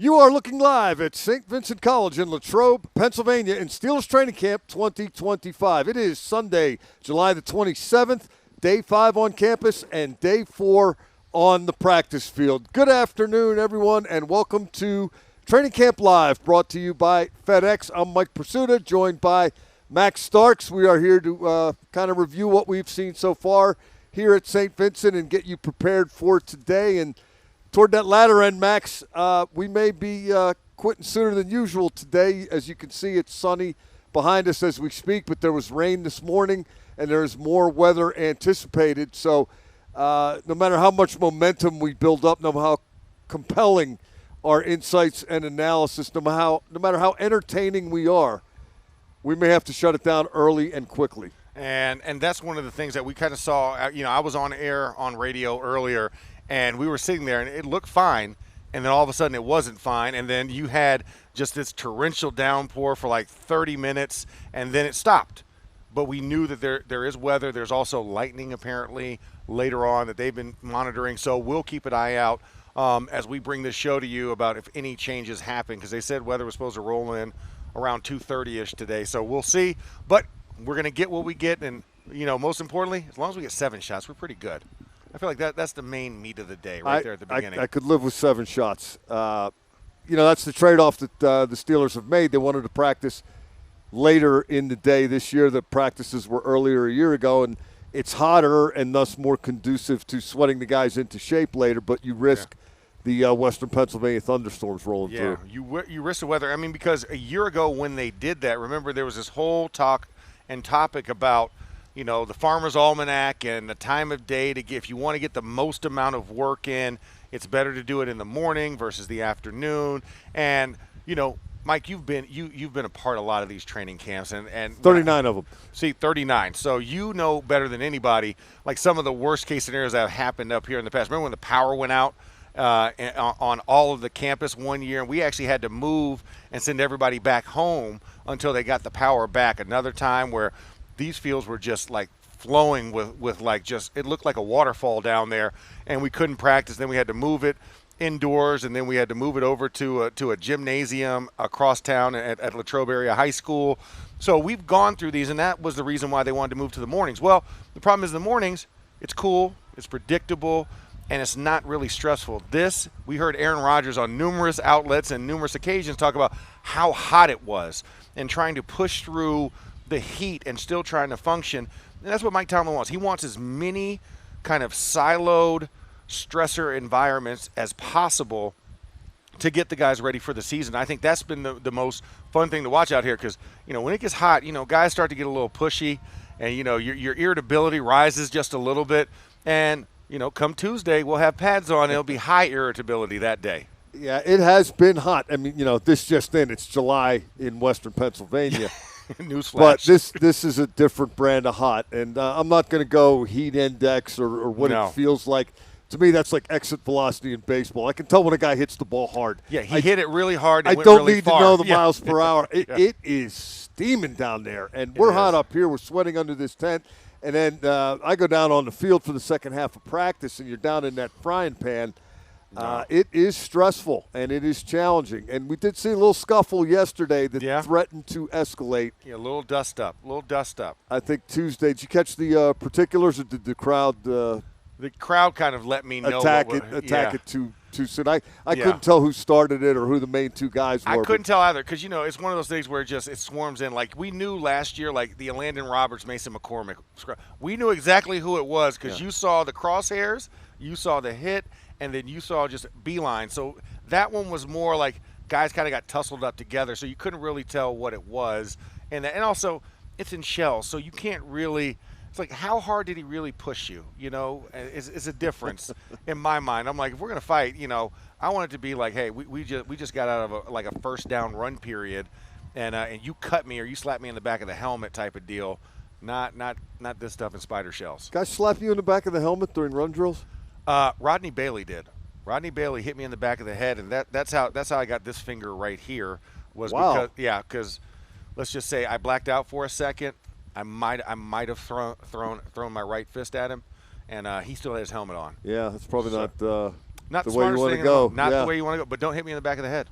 You are looking live at St. Vincent College in Latrobe, Pennsylvania in Steelers Training Camp 2025. It is Sunday, July the 27th, day 5 on campus and day 4 on the practice field. Good afternoon, everyone, and welcome to Training Camp Live, brought to you by FedEx. I'm Mike Pursuta, joined by Max Starks. We are here to kind of review what we've seen so far here at St. Vincent and get you prepared for today. And toward that latter end, Max, we may be quitting sooner than usual today. As you can see, it's sunny behind us as we speak, but there was rain this morning, and there's more weather anticipated. So no matter how much momentum we build up, no matter how compelling our insights and analysis, no matter how entertaining we are, we may have to shut it down early and quickly. And that's one of the things that we kind of saw. You know, I was on air on radio earlier, and we were sitting there, and it looked fine, and then all of a sudden it wasn't fine, and then you had just this torrential downpour for like 30 minutes, and then it stopped. But we knew that there is weather. There's also lightning apparently later on that they've been monitoring, so we'll keep an eye out as we bring this show to you about if any changes happen, because they said weather was supposed to roll in around 2:30-ish today, so we'll see. But we're going to get what we get, and, you know, most importantly, as long as we get 7 shots, we're pretty good. I feel like that's the main meat of the day there at the beginning. I could live with 7 shots. You know, that's the trade-off that the Steelers have made. They wanted to practice later in the day this year. The practices were earlier a year ago, and it's hotter and thus more conducive to sweating the guys into shape later, but you risk the Western Pennsylvania thunderstorms rolling through. Yeah, you risk the weather. I mean, because a year ago when they did that, remember there was this whole talk and topic about, you know, the Farmer's Almanac and the time of day to get, if you want to get the most amount of work in, it's better to do it in the morning versus the afternoon. And, you know, Mike, you've been a part of a lot of these training camps, and 39 of them. See, 39. So you know better than anybody, like some of the worst case scenarios that have happened up here in the past. Remember when the power went out on all of the campus one year, and we actually had to move and send everybody back home until they got the power back. Another time where these fields were just like flowing with like just, it looked like a waterfall down there, and we couldn't practice. Then we had to move it indoors, and then we had to move it over to a gymnasium across town at Latrobe Area High School. So we've gone through these, and that was the reason why they wanted to move to the mornings. Well, the problem is the mornings, it's cool, it's predictable, and it's not really stressful. This, we heard Aaron Rodgers on numerous outlets and numerous occasions talk about how hot it was and trying to push through the heat and still trying to function. And that's what Mike Tomlin wants. He wants as many kind of siloed stressor environments as possible to get the guys ready for the season. I think that's been the most fun thing to watch out here, because, you know, when it gets hot, you know, guys start to get a little pushy, and, you know, your irritability rises just a little bit. And, you know, come Tuesday, we'll have pads on. It'll be high irritability that day. Yeah, it has been hot. I mean, you know, this just in, it's July in Western Pennsylvania. Newsflash. But this is a different brand of hot, and I'm not going to go heat index or what it feels like. To me, that's like exit velocity in baseball. I can tell when a guy hits the ball hard. Yeah, he hit it really hard. I don't need to know the miles per hour. It is steaming down there, and we're hot up here. We're sweating under this tent. And then I go down on the field for the second half of practice, and you're down in that frying pan. It is stressful, and it is challenging. And we did see a little scuffle yesterday that threatened to escalate. Yeah, a little dust up. I think Tuesday. Did you catch the particulars, or did the crowd the crowd kind of let me know attack it too soon? I couldn't tell who started it or who the main 2 guys were. I couldn't tell either, because, you know, it's one of those things where it swarms in. Like, we knew last year, like the Landon Roberts, Mason McCormick. We knew exactly who it was, because you saw the crosshairs, you saw the hit, and then you saw just beeline. So that one was more like guys kind of got tussled up together, so you couldn't really tell what it was. And also, it's in shells, so you can't really – it's like, how hard did he really push you? You know, is a difference in my mind. I'm like, if we're going to fight, you know, I want it to be like, hey, we just got out of a first down run period, and you cut me or you slapped me in the back of the helmet type of deal, not this stuff in spider shells. Guys slap you in the back of the helmet during run drills? Rodney Bailey did. Rodney Bailey hit me in the back of the head, and that's how I got this finger right here. Because let's just say I blacked out for a second. I might have thrown my right fist at him, and he still had his helmet on. Yeah, that's probably not Not the the way you smartest want thing to in the world. go. Not Yeah. the way you want to go. But don't hit me in the back of the head.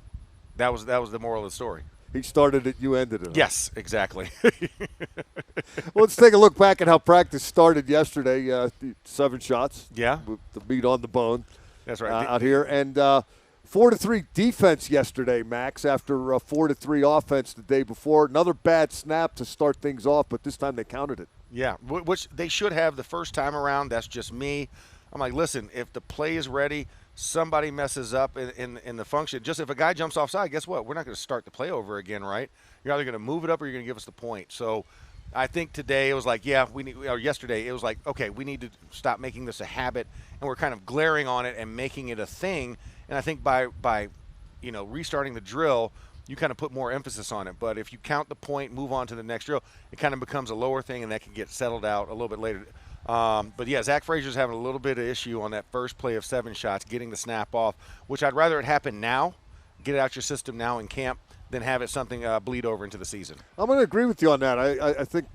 That was the moral of the story. He started it, you ended it. Yes, exactly. Well, let's take a look back at how practice started yesterday. 7 shots. Yeah. With the meat on the bone. That's right. Out here. And 4-3 defense yesterday, Max, after 4-3 offense the day before. Another bad snap to start things off, but this time they counted it. Yeah, which they should have the first time around. That's just me. I'm like, listen, if the play is ready, somebody messes up in the function. Just if a guy jumps offside, guess what? We're not going to start the play over again, right? You're either going to move it up or you're going to give us the point. So I think today it was like, or yesterday it was like, okay, we need to stop making this a habit, and we're kind of glaring on it and making it a thing. And I think by restarting the drill, you kind of put more emphasis on it. But if you count the point, move on to the next drill, it kind of becomes a lower thing, and that can get settled out a little bit later. But yeah, Zach Frazier's having a little bit of issue on that first play of 7 shots, getting the snap off, which I'd rather it happen now, get it out your system now in camp, than have it something bleed over into the season. I'm going to agree with you on that. I think,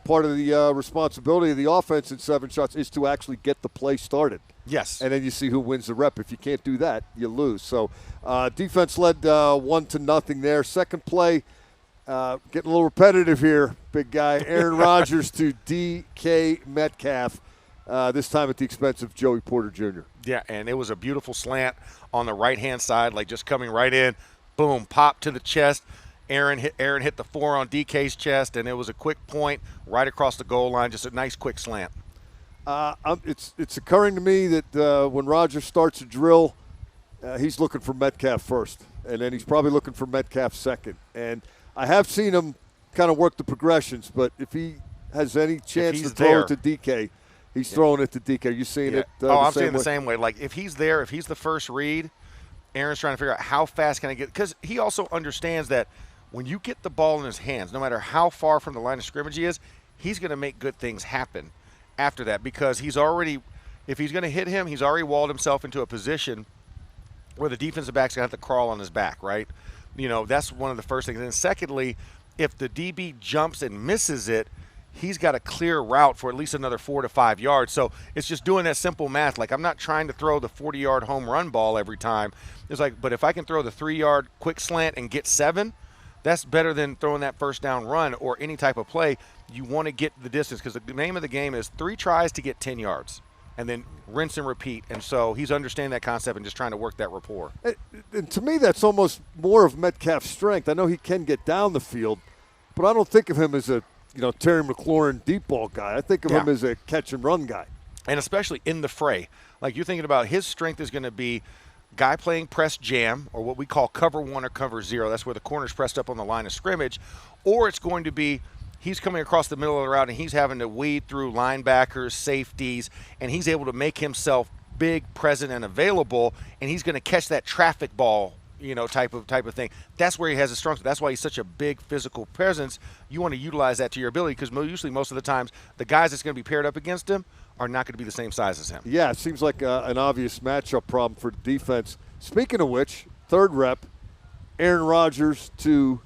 part of the responsibility of the offense in 7 shots is to actually get the play started. Yes. And then you see who wins the rep. If you can't do that, you lose. So defense led 1-0 there. Second play, getting a little repetitive here, big guy. Aaron Rodgers to DK Metcalf, this time at the expense of Joey Porter Jr. Yeah, and it was a beautiful slant on the right-hand side, like just coming right in. Boom, pop to the chest. Aaron hit the 4 on DK's chest, and it was a quick point right across the goal line, just a nice quick slant. It's occurring to me that when Rodgers starts a drill, he's looking for Metcalf first, and then he's probably looking for Metcalf second. And I have seen him kind of work the progressions, but if he has any chance to throw it to DK, he's throwing it to DK. You seeing it? I'm seeing it the same way. Like if he's there, if he's the first read, Aaron's trying to figure out how fast can I get, because he also understands that when you get the ball in his hands, no matter how far from the line of scrimmage he is, he's going to make good things happen after that, because if he's going to hit him, he's already walled himself into a position where the defensive back's going to have to crawl on his back, right? That's one of the first things. And secondly, if the DB jumps and misses it, he's got a clear route for at least another 4 to 5 yards. So it's just doing that simple math. Like, I'm not trying to throw the 40-yard home run ball every time. It's like, but if I can throw the 3-yard quick slant and get 7, that's better than throwing that first down run or any type of play. You want to get the distance, because the name of the game is 3 tries to get 10 yards. And then rinse and repeat. And so he's understanding that concept and just trying to work that rapport. And to me, that's almost more of Metcalf's strength. I know he can get down the field, but I don't think of him as a Terry McLaurin deep ball guy. I think of him as a catch and run guy. And especially in the fray. Like, you're thinking about his strength is going to be guy playing press jam, or what we call cover 1 or cover 0. That's where the corner's pressed up on the line of scrimmage. Or it's going to be he's coming across the middle of the route and he's having to weed through linebackers, safeties, and he's able to make himself big, present, and available, and he's going to catch that traffic ball, type of thing. That's where he has his strength. That's why he's such a big physical presence. You want to utilize that to your ability, because usually most of the times the guys that's going to be paired up against him are not going to be the same size as him. Yeah, it seems like an obvious matchup problem for the defense. Speaking of which, third rep, Aaron Rodgers to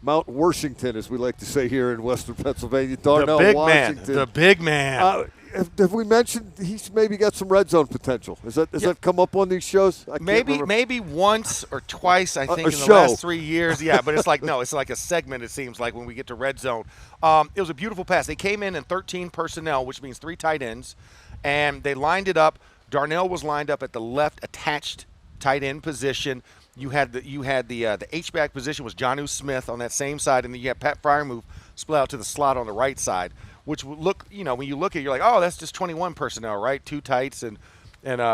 Mount Washington, as we like to say here in Western Pennsylvania. Darnell Washington. The big man. Have we mentioned he's maybe got some red zone potential? Has that come up on these shows? Maybe once or twice, I think, in the last 3 years. Yeah, but it's like a segment, it seems like, when we get to red zone. It was a beautiful pass. They came in 13 personnel, which means 3 tight ends, and they lined it up. Darnell was lined up at the left attached tight end position. You had the H-back position was Jonnu Smith on that same side, and then you had Pat Freiermuth split out to the slot on the right side, which would look, when you look at it, you're like, oh, that's just 21 personnel, right? 2 tights and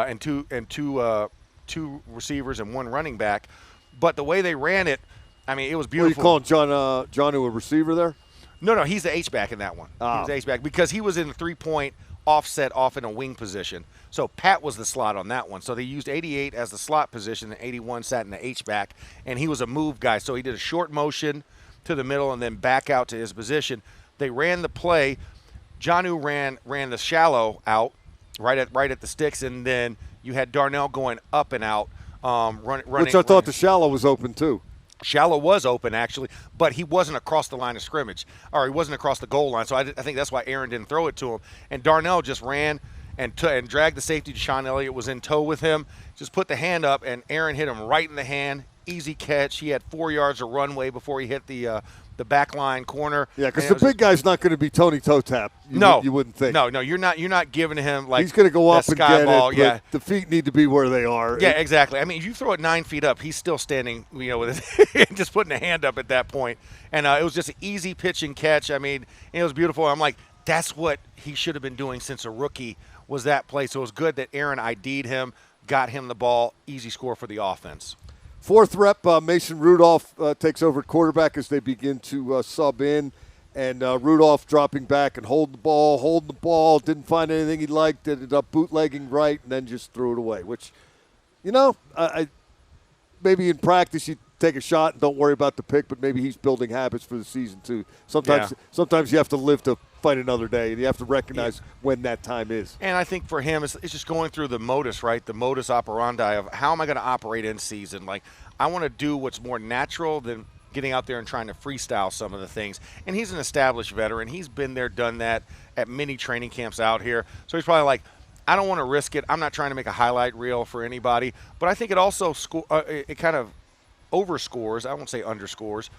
two receivers and 1 running back. But the way they ran it, I mean, it was beautiful. What are you calling Jonnu a receiver there? No, he's the H-back in that one. He was the H-back because he was in the 3-point offset off in a wing position. So Pat was the slot on that one. So they used 88 as the slot position, and 81 sat in the H-back, and he was a move guy. So he did a short motion to the middle and then back out to his position. They ran the play. Jonnu ran the shallow out right at the sticks, and then you had Darnell going up and out, running. Which I thought the shallow was open too. Shallow was open, actually, but he wasn't across the line of scrimmage, or he wasn't across the goal line. So I think that's why Aaron didn't throw it to him. And Darnell just ran, and dragged the safety. Deshaun Elliott was in tow with him. Just put the hand up, and Aaron hit him right in the hand. Easy catch. He had 4 yards of runway before he hit the back line corner. Yeah, because the big guy's not going to be Tony Toe Tap. You wouldn't think. No, you're not giving him like he's going to go up and get ball. it. Yeah, the feet need to be where they are. Yeah, exactly. I mean, if you throw it 9 feet up, he's still standing, with his just putting a hand up at that point. And it was just an easy pitch and catch. I mean, it was beautiful. I'm like, that's what he should have been doing since a rookie was that play. So it was good that Aaron ID'd him, got him the ball, easy score for the offense. Fourth rep, Mason Rudolph takes over at quarterback as they begin to sub in. And Rudolph dropping back and holding the ball, didn't find anything he liked, ended up bootlegging right, and then just threw it away, which, I maybe in practice you take a shot and don't worry about the pick, but maybe he's building habits for the season too. Sometimes you have to live to fight another day, and you have to recognize when that time is. And I think for him, it's just going through the modus, right? The modus operandi of how am I going to operate in season? Like, I want to do what's more natural than getting out there and trying to freestyle some of the things. And he's an established veteran. He's been there, done that at many training camps out here. So he's probably like, I don't want to risk it. I'm not trying to make a highlight reel for anybody. But I think it also it kind of overscores, I won't say underscores,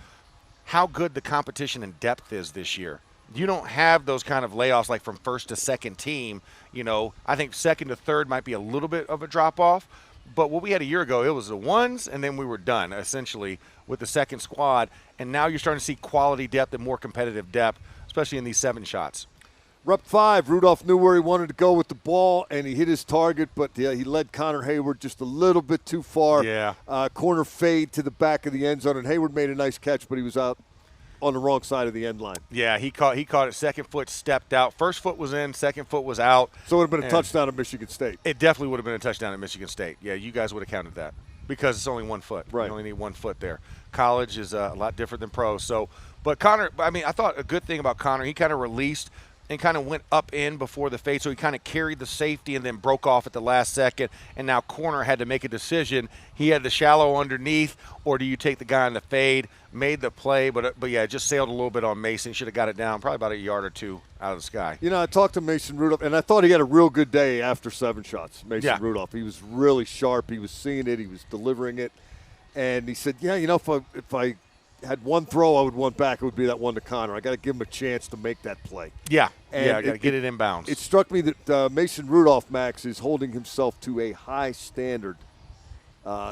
how good the competition and depth is this year. You don't have those kind of layoffs like from first to second team. I think second to third might be a little bit of a drop-off. But what we had a year ago, it was the ones, and then we were done, essentially, with the second squad. And now you're starting to see quality depth and more competitive depth, especially in these 7 shots. Rep 5, Rudolph knew where he wanted to go with the ball, and he hit his target, but he led Connor Hayward just a little bit too far. Yeah. Corner fade to the back of the end zone, and Hayward made a nice catch, but he was out on the wrong side of the end line. Yeah, he caught it. Second foot stepped out. First foot was in. Second foot was out. So it would have been a touchdown at Michigan State. It definitely would have been a touchdown at Michigan State. Yeah, you guys would have counted that because it's only 1 foot. Right. You only need 1 foot there. College is a lot different than pro. So, but Connor, I mean, I thought a good thing about Connor, he kind of released and kind of went up in before the fade, so he kind of carried the safety and then broke off at the last second, and now corner had to make a decision. He had the shallow underneath, or do you take the guy on the fade? Made the play, but yeah, it just sailed a little bit on Mason. Should have got it down probably about a yard or two out of the sky. I talked to Mason Rudolph, and I thought he had a real good day after 7 shots, Rudolph. He was really sharp. He was seeing it. He was delivering it. And he said, if I had one throw I would want back, it would be that one to Connor. I got to give him a chance to make that play. Yeah, and I got to get it in bounds. It struck me that Mason Rudolph, Max, is holding himself to a high standard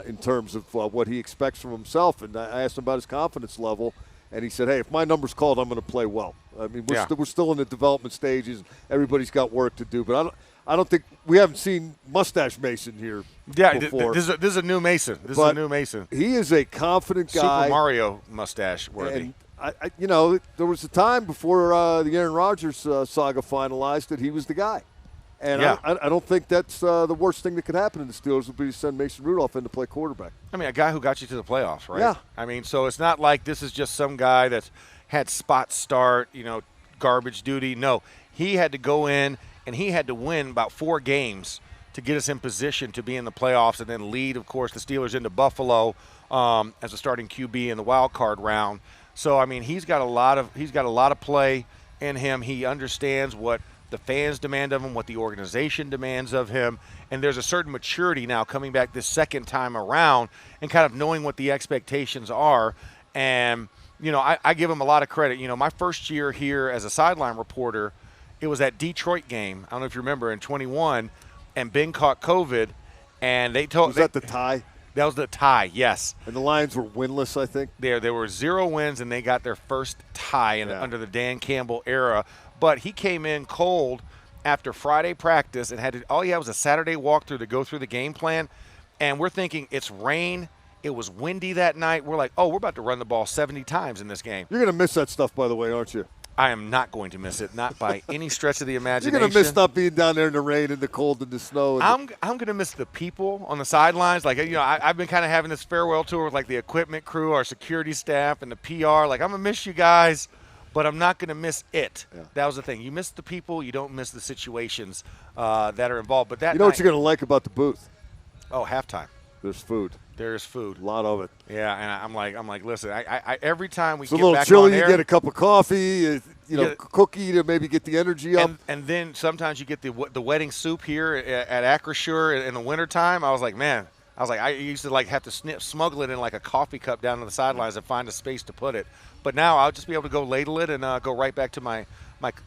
in terms of what he expects from himself. And I asked him about his confidence level, and he said, hey, if my number's called, I'm going to play well. I mean, we're still in the development stages. Everybody's got work to do, but I don't think we haven't seen Mustache Mason here before. This is a new Mason. This is a new Mason. He is a confident guy. Super Mario mustache worthy. And there was a time before the Aaron Rodgers saga finalized that he was the guy. And I don't think that's the worst thing that could happen in the Steelers would be to send Mason Rudolph in to play quarterback. I mean, a guy who got you to the playoffs, right? Yeah. I mean, so it's not like this is just some guy that's had spot start, garbage duty. No, he had to go in and he had to win about 4 games to get us in position to be in the playoffs and then lead, of course, the Steelers into Buffalo as a starting QB in the wild card round. So, I mean, he's got a lot of play in him. He understands what the fans demand of him, what the organization demands of him, and there's a certain maturity now coming back this second time around and kind of knowing what the expectations are. And, I give him a lot of credit. My first year here as a sideline reporter, it was that Detroit game. I don't know if you remember in 21, and Ben caught COVID, and they told. Was that the tie? That was the tie, yes. And the Lions were winless, I think. There were 0 wins, and they got their first tie under the Dan Campbell era. But he came in cold after Friday practice and all he had was a Saturday walkthrough to go through the game plan. And we're thinking it's rain. It was windy that night. We're like, we're about to run the ball 70 times in this game. You're going to miss that stuff, by the way, aren't you? I am not going to miss it, not by any stretch of the imagination. You're going to miss not being down there in the rain and the cold and the snow. I'm going to miss the people on the sidelines. Like, I've been kind of having this farewell tour with, like, the equipment crew, our security staff, and the PR. Like, I'm going to miss you guys, but I'm not going to miss it. Yeah. That was the thing. You miss the people. You don't miss the situations that are involved. But that what you're going to like about the booth? Oh, halftime. There's food. There's food. A lot of it. Yeah, and I'm like, listen, I every time we It's get a little back chilly. on air, You get a cup of coffee, cookie to maybe get the energy up. and then sometimes you get the wedding soup here at Acrisure in the wintertime. I used to like have to smuggle it in like a coffee cup down to the sidelines and find a space to put it. But now I'll just be able to go ladle it and go right back to my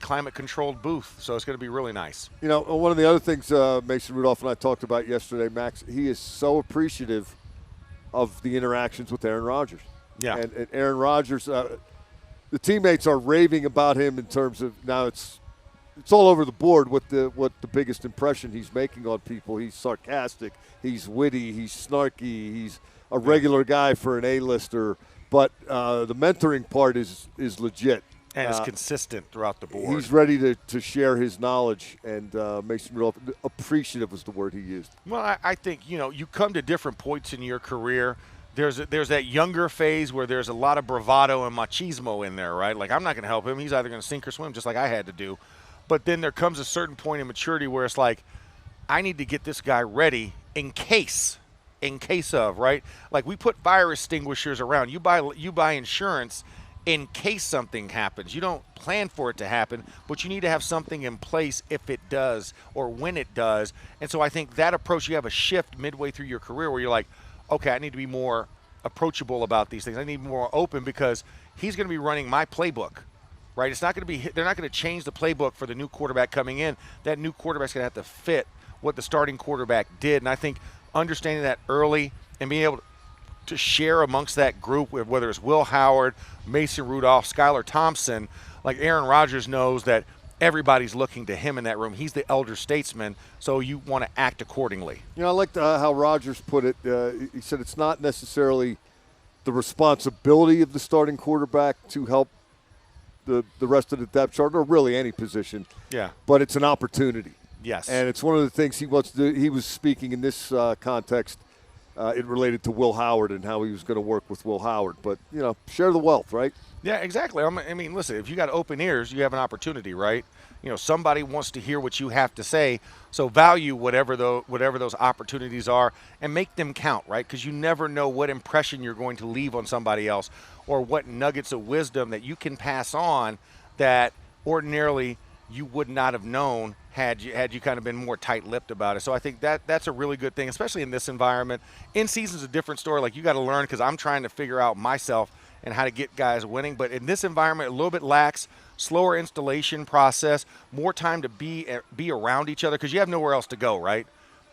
climate-controlled booth. So it's going to be really nice. You know, one of the other things Mason Rudolph and I talked about yesterday, Max, he is so appreciative of the interactions with Aaron Rodgers. Yeah. And Aaron Rodgers, the teammates are raving about him in terms of now it's all over the board what the biggest impression he's making on people. He's sarcastic, he's witty, he's snarky, he's a regular guy for an A-lister. But the mentoring part is legit. And it's consistent throughout the board. He's ready to share his knowledge, and Mason Rudolph, appreciative was the word he used. Well, I think, you come to different points in your career. There's that younger phase where there's a lot of bravado and machismo in there, right? Like, I'm not going to help him. He's either going to sink or swim, just like I had to do. But then there comes a certain point in maturity where it's like, I need to get this guy ready in case of, right? Like, we put fire extinguishers around. You buy insurance in case something happens. You don't plan for it to happen, but you need to have something in place if it does or when it does. And so I think that approach, you have a shift midway through your career where you're like, okay, I need to be more approachable about these things. I need to be more open because he's going to be running my playbook, right? It's not going to be, they're not going to change the playbook for the new quarterback coming in. That new quarterback's going to have to fit what the starting quarterback did. And I think understanding that early and being able to share amongst that group, whether it's Will Howard, Mason Rudolph, Skylar Thompson, like Aaron Rodgers knows that everybody's looking to him in that room. He's the elder statesman, so you want to act accordingly. You know, I liked how Rodgers put it. He said it's not necessarily the responsibility of the starting quarterback to help the rest of the depth chart, or really any position. Yeah. But it's an opportunity. Yes. And it's one of the things he wants to do. He was speaking in this context. It related to Will Howard and how he was going to work with Will Howard. But, share the wealth, right? Yeah, exactly. I mean, listen, if you got open ears, you have an opportunity, right? Somebody wants to hear what you have to say. So value whatever those opportunities are and make them count, right? Because you never know what impression you're going to leave on somebody else or what nuggets of wisdom that you can pass on that ordinarily you would not have known had you kind of been more tight-lipped about it. So I think that's a really good thing, especially in this environment. In season's a different story. Like, you got to learn, because I'm trying to figure out myself and how to get guys winning. But in this environment, a little bit lax, slower installation process, more time to be around each other because you have nowhere else to go, right?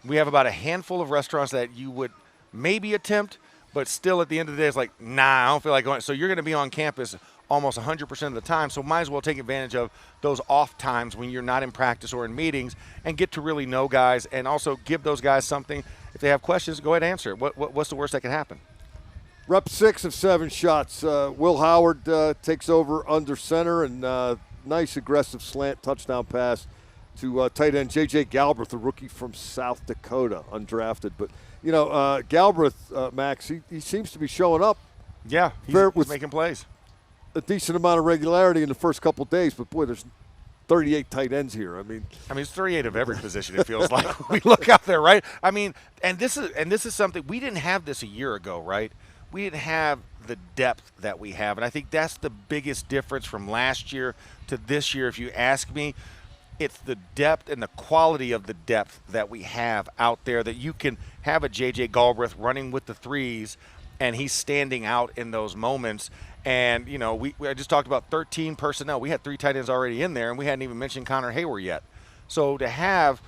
We have about a handful of restaurants that you would maybe attempt, but still at the end of the day, it's like, nah, I don't feel like going. So you're going to be on campus almost 100% of the time, so might as well take advantage of those off times when you're not in practice or in meetings and get to really know guys, and also give those guys something. If they have questions, go ahead and answer it. What's the worst that can happen? Rep 6 of 7 shots. Will Howard takes over under center, and nice aggressive slant touchdown pass to tight end J.J. Galbraith, a rookie from South Dakota, undrafted. But, Galbraith, Max, he seems to be showing up. Yeah, he's making plays. A decent amount of regularity in the first couple of days, but boy, there's 38 tight ends here. I mean, it's 38 of every position. It feels like we look out there, right? I mean, and this is something we didn't have this a year ago, right? We didn't have the depth that we have, and I think that's the biggest difference from last year to this year. If you ask me, it's the depth and the quality of the depth that we have out there. That you can have a J.J. Galbraith running with the threes, and he's standing out in those moments. And, I just talked about 13 personnel. We had 3 tight ends already in there, and we hadn't even mentioned Connor Hayward yet. So to have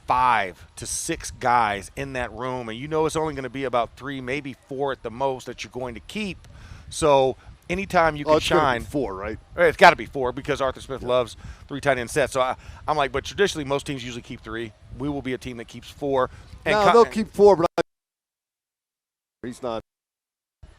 5 to 6 guys in that room, and it's only going to be about 3, maybe 4 at the most that you're going to keep. So anytime you can shine. It's 4, right? It's got to be 4 because Arthur Smith loves 3 tight end sets. So I'm like, but traditionally most teams usually keep 3. We will be a team that keeps 4. And they'll keep 4, but he's not.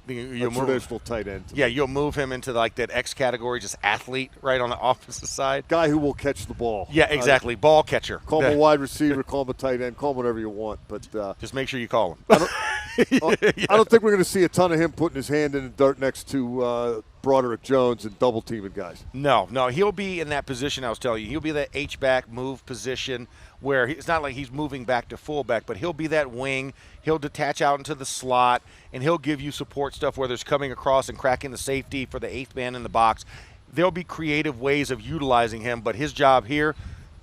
You'll traditional tight end. Yeah, you'll move him into like that X category, just athlete, right on the opposite side. Guy who will catch the ball. Yeah, exactly. Ball catcher. Call him a wide receiver, call him a tight end, call him whatever you want. But just make sure you call him. I don't think we're going to see a ton of him putting his hand in the dirt next to Broderick Jones and double teaming guys. No, he'll be in that position I was telling you. He'll be that H-back move position where it's not like he's moving back to fullback, but he'll be that wing. He'll detach out into the slot, and he'll give you support stuff, whether it's coming across and cracking the safety for the eighth man in the box. There'll be creative ways of utilizing him, but his job here,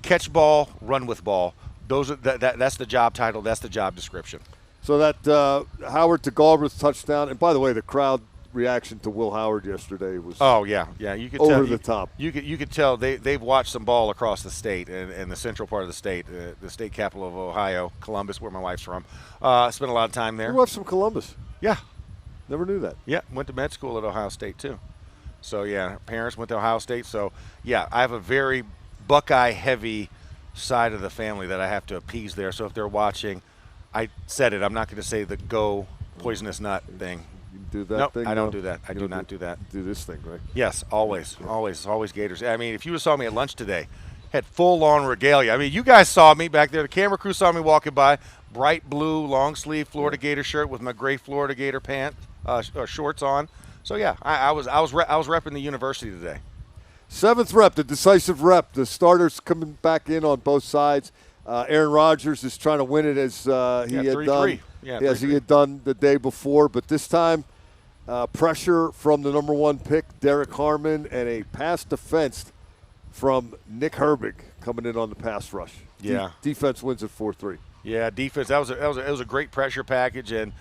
catch ball, run with ball. That's the job title. That's the job description. So that Howard to Galbraith touchdown, and by the way, the crowd reaction to Will Howard yesterday was you could over tell, the top. You could tell they've watched some ball across the state and the central part of the state, the state capital of Ohio, Columbus, where my wife's from. Spent a lot of time there. You watched from Columbus? Yeah, never knew that. Yeah, went to med school at Ohio State too. So yeah, parents went to Ohio State. So yeah, I have a very Buckeye heavy side of the family that I have to appease there. So if they're watching, I said it. I'm not going to say the go poisonous nut thing. Do that nope, thing? I don't do that. I do not do that. Do this thing, right? Yes, always Gators. I mean, if you saw me at lunch today, had full-on regalia. I mean, you guys saw me back there. The camera crew saw me walking by. Bright blue, long-sleeve Florida Gator shirt with my gray Florida Gator shorts on. So yeah, I was repping the university today. Seventh rep, the decisive rep. The starters coming back in on both sides. Aaron Rodgers is trying to win it as he had done the day before, but this time pressure from the number one pick, Derek Harmon, and a pass defense from Nick Herbig coming in on the pass rush. Yeah, defense wins at 4-3. Yeah, defense. That was a great pressure package, and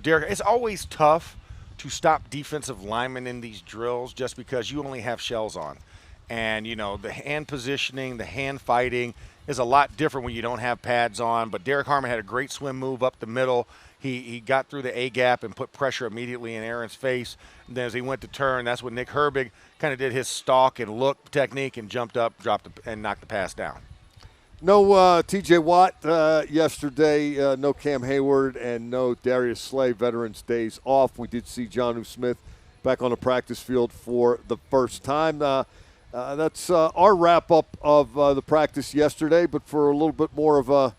Derek. It's always tough to stop defensive linemen in these drills just because you only have shells on, and the hand positioning, the hand fighting is a lot different when you don't have pads on. But Derek Harmon had a great swim move up the middle. He got through the A-gap and put pressure immediately in Aaron's face. And then as he went to turn, that's when Nick Herbig kind of did his stalk and look technique and jumped up, and knocked the pass down. No T.J. Watt yesterday, no Cam Hayward, and no Darius Slay, Veterans Days off. We did see Jonnu Smith back on the practice field for the first time. That's our wrap-up of the practice yesterday, but for a little bit more of a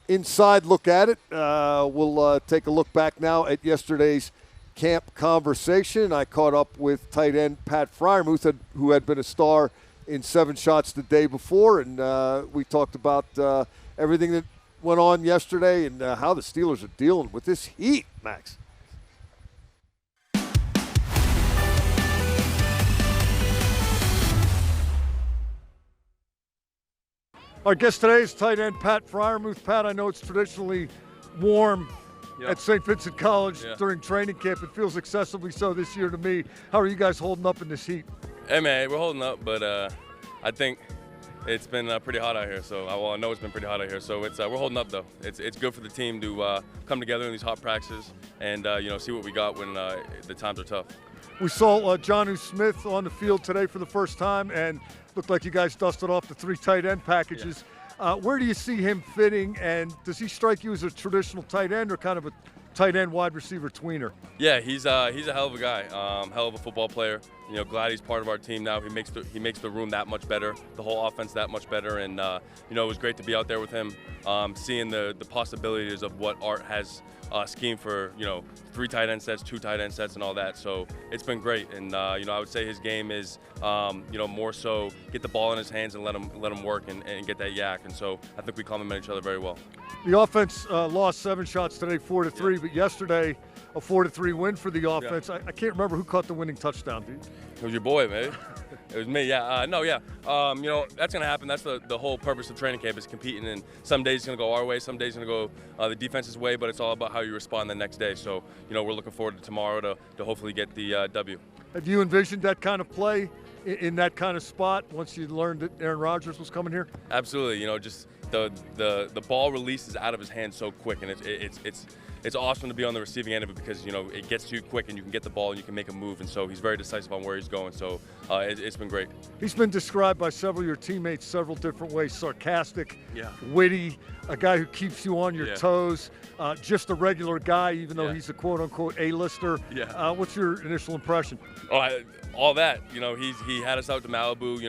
inside look at it, we'll take a look back now at yesterday's camp conversation. I caught up with tight end Pat Freiermuth, who had been a star in 7 shots the day before, and we talked about everything that went on yesterday and how the Steelers are dealing with this heat, Max. Our guest today is tight end Pat Freiermuth. Pat, I know it's traditionally warm at St. Vincent College during training camp. It feels excessively so this year to me. How are you guys holding up in this heat? Hey, man, we're holding up, but I think it's been pretty hot out here. So I know it's been pretty hot out here. So we're holding up, though. It's good for the team to come together in these hot practices and see what we got when the times are tough. We saw Jonnu Smith on the field today for the first time, and looked like you guys dusted off the 3 tight end packages. Yeah. Where do you see him fitting, and does he strike you as a traditional tight end or kind of a tight end wide receiver tweener? Yeah, he's a hell of a guy, hell of a football player. Glad he's part of our team now. He makes the room that much better, the whole offense that much better, and it was great to be out there with him, seeing the possibilities of what Art has schemed for 3 tight end sets, 2 tight end sets, and all that. So it's been great, and I would say his game is more so get the ball in his hands and let him work and get that yak. And so I think we complement each other very well. The offense lost 7 shots today, 4-3, but yesterday a 4-3 win for the offense. I can't remember who caught the winning touchdown, dude. It was your boy, man. It was me, yeah. That's going to happen. That's the whole purpose of training camp is competing, and some days it's going to go our way, some days it's going to go the defense's way, but it's all about how you respond the next day. So, we're looking forward to tomorrow to hopefully get the W. Have you envisioned that kind of play in that kind of spot once you learned that Aaron Rodgers was coming here? Absolutely. Just the ball releases out of his hands so quick, and it's awesome to be on the receiving end of it because it gets to you quick and you can get the ball and you can make a move, and so he's very decisive on where he's going. So it's been great. He's been described by several of your teammates several different ways: sarcastic, witty, a guy who keeps you on your toes, just a regular guy, even though he's a quote-unquote A-lister. What's your initial impression? All that. He had us out to Malibu.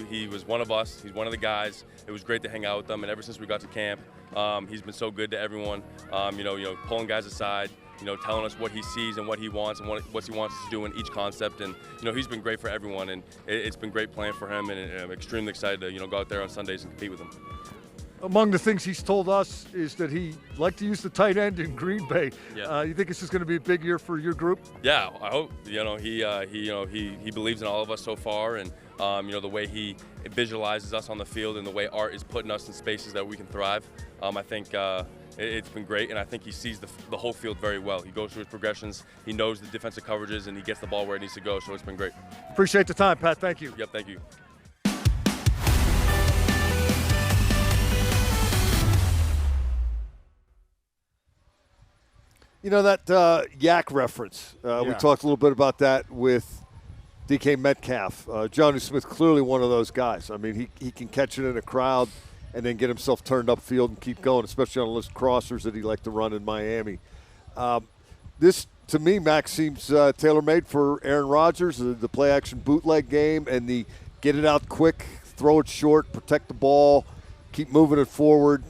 He was one of us. He's one of the guys. It was great to hang out with them, and ever since we got to camp, he's been so good to everyone. Pulling guys aside, telling us what he sees and what he wants and what he wants us to do in each concept. And he's been great for everyone, and it's been great playing for him. And I'm extremely excited to go out there on Sundays and compete with him. Among the things he's told us is that he liked to use the tight end in Green Bay. Yeah. You think this is going to be a big year for your group? Yeah, I hope. He believes in all of us so far, and the way he visualizes us on the field and the way Art is putting us in spaces that we can thrive. I think it's been great, and I think he sees the whole field very well. He goes through his progressions, he knows the defensive coverages, and he gets the ball where it needs to go. So it's been great. Appreciate the time, Pat. Thank you. Yep, thank you. That yak reference, we talked a little bit about that with DK Metcalf. Jonnu Smith, clearly one of those guys. I mean, he can catch it in a crowd and then get himself turned upfield and keep going, especially on those crossers that he liked to run in Miami. This, to me, Max, seems tailor-made for Aaron Rodgers, the play-action bootleg game and the get it out quick, throw it short, protect the ball, keep moving it forward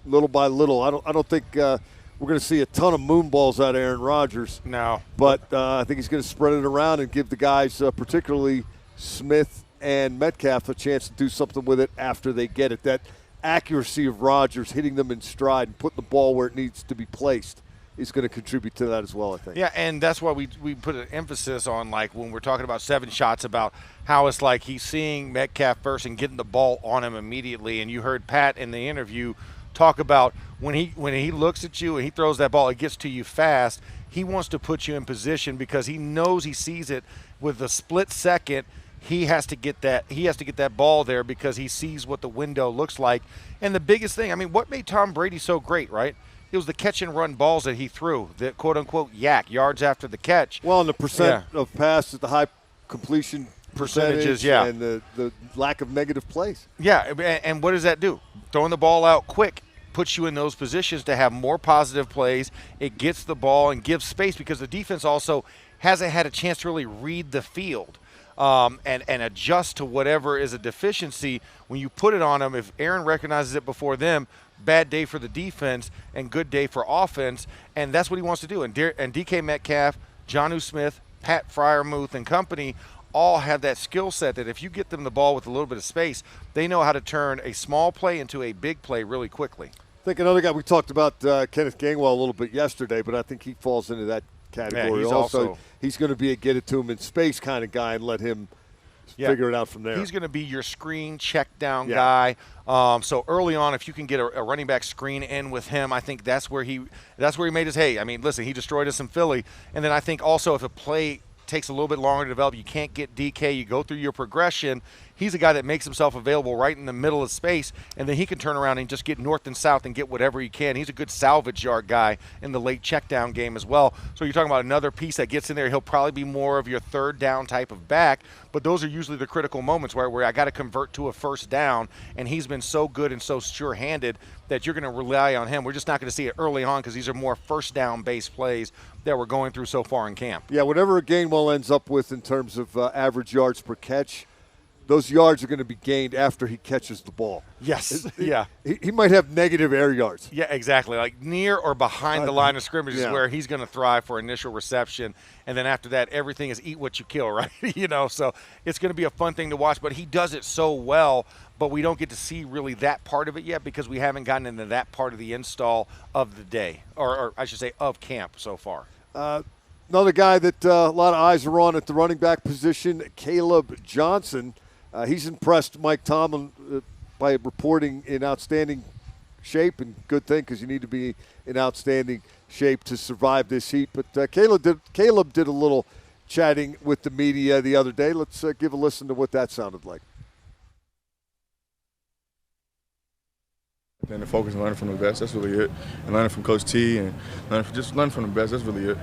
little by little. I don't think we're going to see a ton of moon balls out of Aaron Rodgers. No. But I think he's going to spread it around and give the guys, particularly Smith and Metcalf, a chance to do something with it after they get it. That accuracy of Rodgers hitting them in stride and putting the ball where it needs to be placed is going to contribute to that as well, I think. Yeah, and that's why we put an emphasis on, like, when we're talking about 7 shots, about how it's like he's seeing Metcalf first and getting the ball on him immediately. And you heard Pat in the interview talk about when he looks at you and he throws that ball, it gets to you fast. He wants to put you in position because he knows he sees it with a split second. He has to get that ball there because he sees what the window looks like. And the biggest thing, I mean, what made Tom Brady so great, right? It was the catch and run balls that he threw, the quote unquote yak, yards after the catch. Well, and the percent of passes, the high completion percentages, and the lack of negative plays. Yeah, and what does that do? Throwing the ball out quick puts you in those positions to have more positive plays. It gets the ball and gives space because the defense also hasn't had a chance to really read the field and adjust to whatever is a deficiency. When you put it on them, if Aaron recognizes it before them, bad day for the defense and good day for offense, and that's what he wants to do. And DK Metcalf, Jonnu Smith, Pat Freiermuth and company all have that skill set that if you get them the ball with a little bit of space, they know how to turn a small play into a big play really quickly. I think another guy, we talked about Kenneth Gainwell a little bit yesterday, but I think he falls into that category. Yeah, he's going to be a get it to him in space kind of guy and let him figure it out from there. He's going to be your screen check down guy. So early on, if you can get a running back screen in with him, I think that's where he made his hay. I mean, listen, he destroyed us in Philly. And then I think also if a play takes a little bit longer to develop, you can't get DK, you go through your progression, he's a guy that makes himself available right in the middle of space, and then he can turn around and just get north and south and get whatever he can. He's a good salvage yard guy in the late check down game as well. So you're talking about another piece that gets in there. He'll probably be more of your third down type of back, but those are usually the critical moments where I got to convert to a first down, and he's been so good and so sure-handed that you're going to rely on him. We're just not going to see it early on because these are more first down base plays that we're going through so far in camp. Yeah, whatever Gainwell ends up with in terms of average yards per catch, those yards are going to be gained after he catches the ball. Yes, yeah. He might have negative air yards. Yeah, exactly. Like near or behind the line of scrimmage is where he's going to thrive for initial reception. And then after that, everything is eat what you kill, right? So it's going to be a fun thing to watch. But he does it so well, but we don't get to see really that part of it yet because we haven't gotten into that part of the install of the day, or I should say of camp so far. Another guy that a lot of eyes are on at the running back position, Caleb Johnson. He's impressed Mike Tomlin by reporting in outstanding shape, and good thing because you need to be in outstanding shape to survive this heat. But Caleb did a little chatting with the media the other day. Let's give a listen to what that sounded like. And the focus on learning from the best, that's really it. And learning from Coach T and learning from the best, that's really it.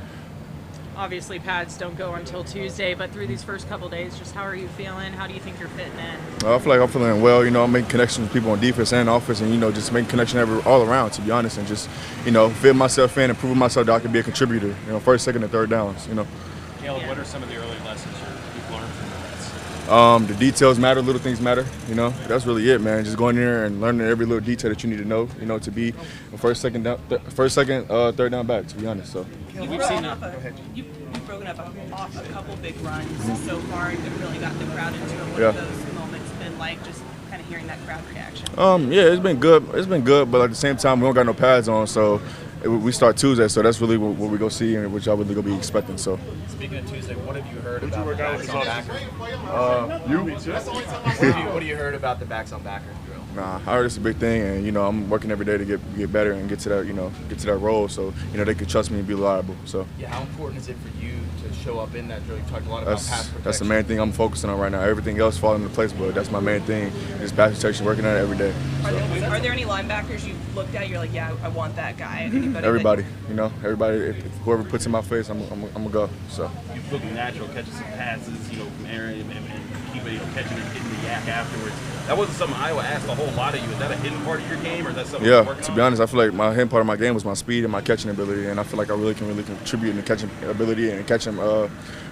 Obviously, pads don't go until Tuesday, but through these first couple days, just how are you feeling? How do you think you're fitting in? I feel like I'm feeling well. I'm making connections with people on defense and offense, and just making connection all around, to be honest, and just fit myself in and proving myself that I can be a contributor. First, second, and third downs. Caleb, what are some of the early lessons you've learned from the Reds? The details matter, little things matter, you know. That's really it, man. Just going in there and learning every little detail that you need to know, you know, to be a first, second, third down back, to be honest. So. You've broken up off a couple big runs so far and really got the crowd into it. What have those moments been like, just kind of hearing that crowd reaction? Yeah, it's been good. It's been good, but at the same time, we don't got no pads on, so we start Tuesday, so that's really what we go see and which I really gonna be expecting. So. Speaking of Tuesday, what have you heard about the backs on backers? What have you heard about the backs on backers drill? Nah, I heard it's a big thing, and you know I'm working every day to get better and get to that role, so you know they can trust me and be reliable. So. Yeah, how important is it for you to show up in that drill? You talked a lot about pass protection. That's the main thing I'm focusing on right now. Everything else falls into place, but that's my main thing. Is pass protection, working on it every day. Are there any linebackers you've looked at? You're like, yeah, I want that guy. Everybody, you know, everybody. If whoever puts in my face, I'm gonna go. So. You look natural, catching some passes, you know, from Aaron and keeping, you know, catching and hitting the yak afterwards. That wasn't something Iowa asked a whole lot of you. Is that a hidden part of your game, or is that something you're working on? To be honest, I feel like my hidden part of my game was my speed and my catching ability, and I feel like I really can contribute in the catching ability and catching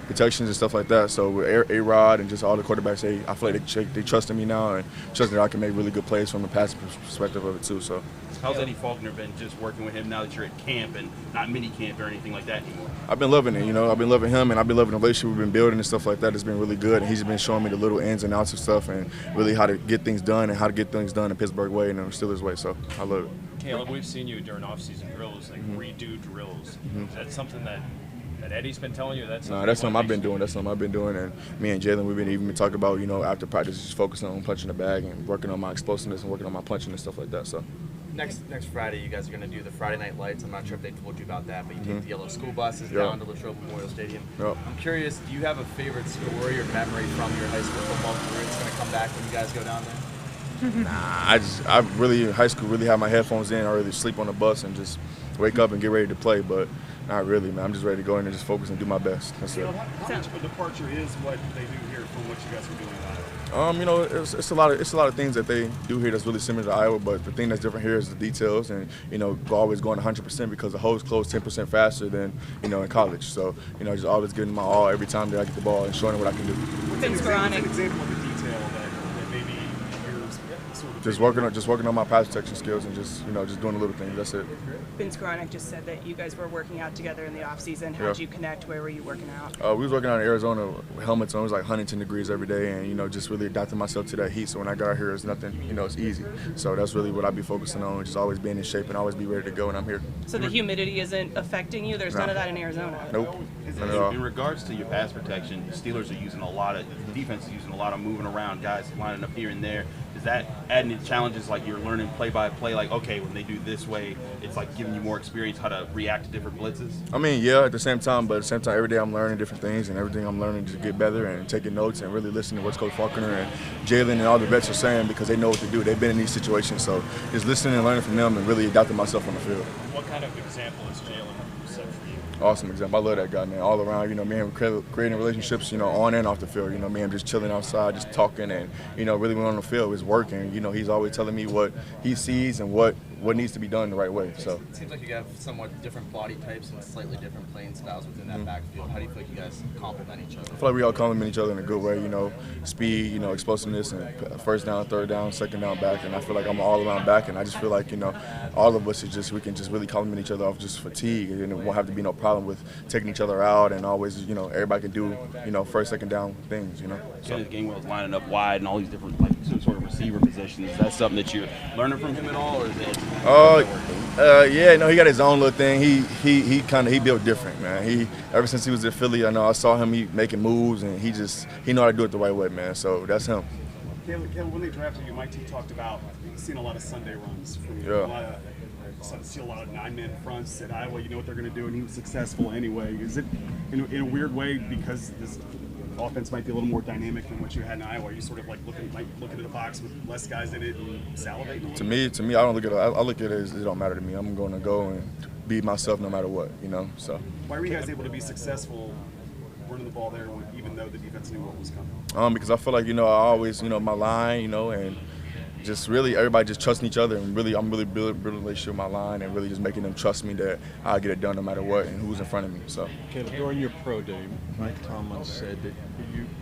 protections and stuff like that. So with A-Rod and just all the quarterbacks, I feel like they trust in me now and trust that I can make really good plays from the passing perspective of it too. So. How's Eddie Faulkner been just working with him now that you're at camp and not mini camp or anything like that anymore? I've been loving it, you know. I've been loving him, and I've been loving the relationship we've been building and stuff like that. It's been really good, and he's been showing me the little ins and outs of stuff and really how to get things done and how to get things done in Pittsburgh way and the Steelers way. So I love it. Caleb, we've seen you during off-season drills, like redo drills. Is that something that Eddie's been telling you? That's something I've been doing. That's something I've been doing, and me and Jalen, we've been even talking about, you know, after practice, just focusing on punching the bag and working on my explosiveness and working on my punching and stuff like that. So. Next Friday, you guys are going to do the Friday Night Lights. I'm not sure if they told you about that, but you take the yellow school buses down to Latrobe Memorial Stadium. I'm curious, do you have a favorite story or memory from your high school football career that's going to come back when you guys go down there? I really in high school really have my headphones in or really sleep on the bus and just wake up and get ready to play, but not really, man. I'm just ready to go in and just focus and do my best. That's it. How much of a departure is what they do here from what you guys are doing in Iowa? You know, it's a lot of things that they do here that's really similar to Iowa, but the thing that's different here is the details, and you know, always going 100% because the holes close 10% faster than in college. So you know, just always giving my all every time that I get the ball and showing what I can do. What's an example of a detail that maybe you're sort of just working on my pass protection skills and just doing the little things. That's it. Vince Gronick just said that you guys were working out together in the off season. How did you connect? Where were you working out? We was working out in Arizona with helmets on. It was like 110 degrees every day, and just really adapting myself to that heat. So when I got out here, it's nothing. It's easy. So that's really what I be focusing on, just always being in shape and always be ready to go when I'm here. So the humidity isn't affecting you? There's none of that in Arizona? Nope. None at all. In regards to your pass protection, the Steelers are using defense is using a lot of moving around, guys lining up here and there. Is that adding any challenges, like you're learning play by play, like, okay, when they do this way, it's like giving you more experience how to react to different blitzes? I mean, yeah, at the same time, every day I'm learning different things, and everything I'm learning to get better and taking notes and really listening to what Coach Faulkner and Jalen and all the vets are saying because they know what to do. They've been in these situations, so just listening and learning from them and really adapting myself on the field. What kind of example is Jalen set for you? Awesome example. I love that guy, man. All around, me and him creating relationships, on and off the field. Me and him just chilling outside, just talking, and really when on the field is working. He's always telling me what he sees and what needs to be done the right way. So it seems like you have somewhat different body types and slightly different playing styles within that backfield. How do you feel like you guys complement each other? I feel like we all complement each other in a good way. Speed, explosiveness, and first down, third down, second down back. And I feel like I'm an all-around back, and I just feel like all of us we can just really complement each other off just fatigue, and it won't have to be no problem with taking each other out, and always everybody can do first, second down things. So Gainwell's lining up wide and all these different some sort of receiver positions. Is that something that you're learning from him at all, or is it? He got his own little thing. He built different, man. Ever since he was in Philly, I saw him making moves, and he know how to do it the right way, man. So that's him. Caleb, when they drafted you, Mike T talked about seeing a lot of Sunday runs from you. See a lot of 9-man fronts at Iowa. You know what they're going to do, and he was successful anyway. Is it in a weird way because this offense might be a little more dynamic than what you had in Iowa? Are you sort of like looking at the box with less guys in it and salivating? To me, I don't look at it. I look at it as it don't matter to me. I'm going to go and be myself no matter what. So. Why were you guys able to be successful running the ball there, even though the defense knew what was coming? Because I feel like I always my line, and just really everybody just trusting each other, and really I'm really building a relationship with my line and really just making them trust me that I'll get it done no matter what and who's in front of me. So Caleb, during your pro day, Mike Tomlin said that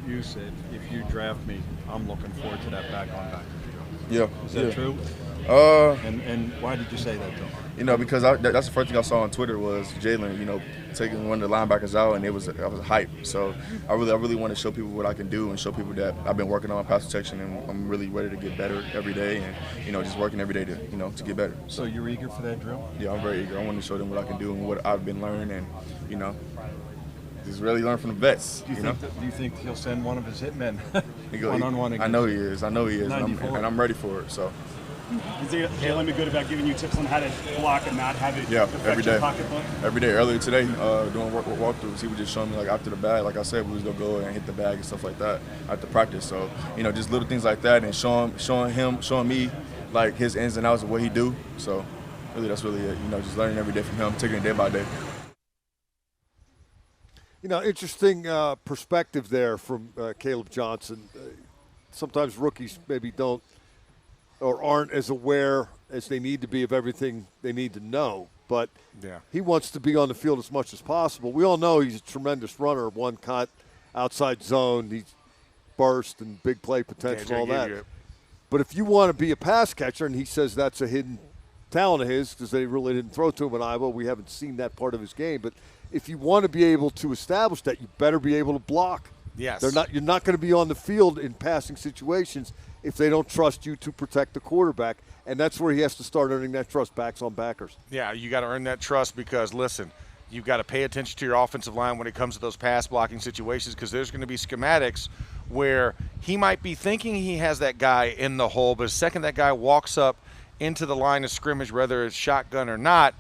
you said, if you draft me, I'm looking forward to that back-on-back drill. yeah, Is that true? And why did you say that to him? You know, because that's the first thing I saw on Twitter was Jalen, you know, taking one of the linebackers out, and I was hype. So I really want to show people what I can do and show people that I've been working on my pass protection, and I'm really ready to get better every day, and you know, just working every day to get better. So you're eager for that drill? Yeah, I'm very eager. I want to show them what I can do and what I've been learning, and you know, just really learn from the vets. Do you think he'll send one of his hitmen go, one-on-one against I know he is, and I'm ready for it. So. Is Jalen good about giving you tips on how to block and not have it affect your pocketbook? Every day. Earlier today, doing walkthroughs, he was just showing me like after the bag, like I said, we was gonna go and hit the bag and stuff like that after practice. So you know, just little things like that, and showing me like his ins and outs of what he do. So really, that's really it. You know, just learning every day from him, taking it day by day. You know, interesting perspective there from Caleb Johnson. Sometimes rookies maybe don't or aren't as aware as they need to be of everything they need to know. But he wants to be on the field as much as possible. We all know he's a tremendous runner, one cut, outside zone, he's burst and big play potential, all that. But if you want to be a pass catcher, and he says that's a hidden talent of his because they really didn't throw to him in Iowa, we haven't seen that part of his game. But if you want to be able to establish that, you better be able to block. Yes. You're not going to be on the field in passing situations if they don't trust you to protect the quarterback. And that's where he has to start earning that trust, backs on backers. Yeah, you got to earn that trust because, listen, you've got to pay attention to your offensive line when it comes to those pass blocking situations because there's going to be schematics where he might be thinking he has that guy in the hole, but the second that guy walks up into the line of scrimmage, whether it's shotgun or not,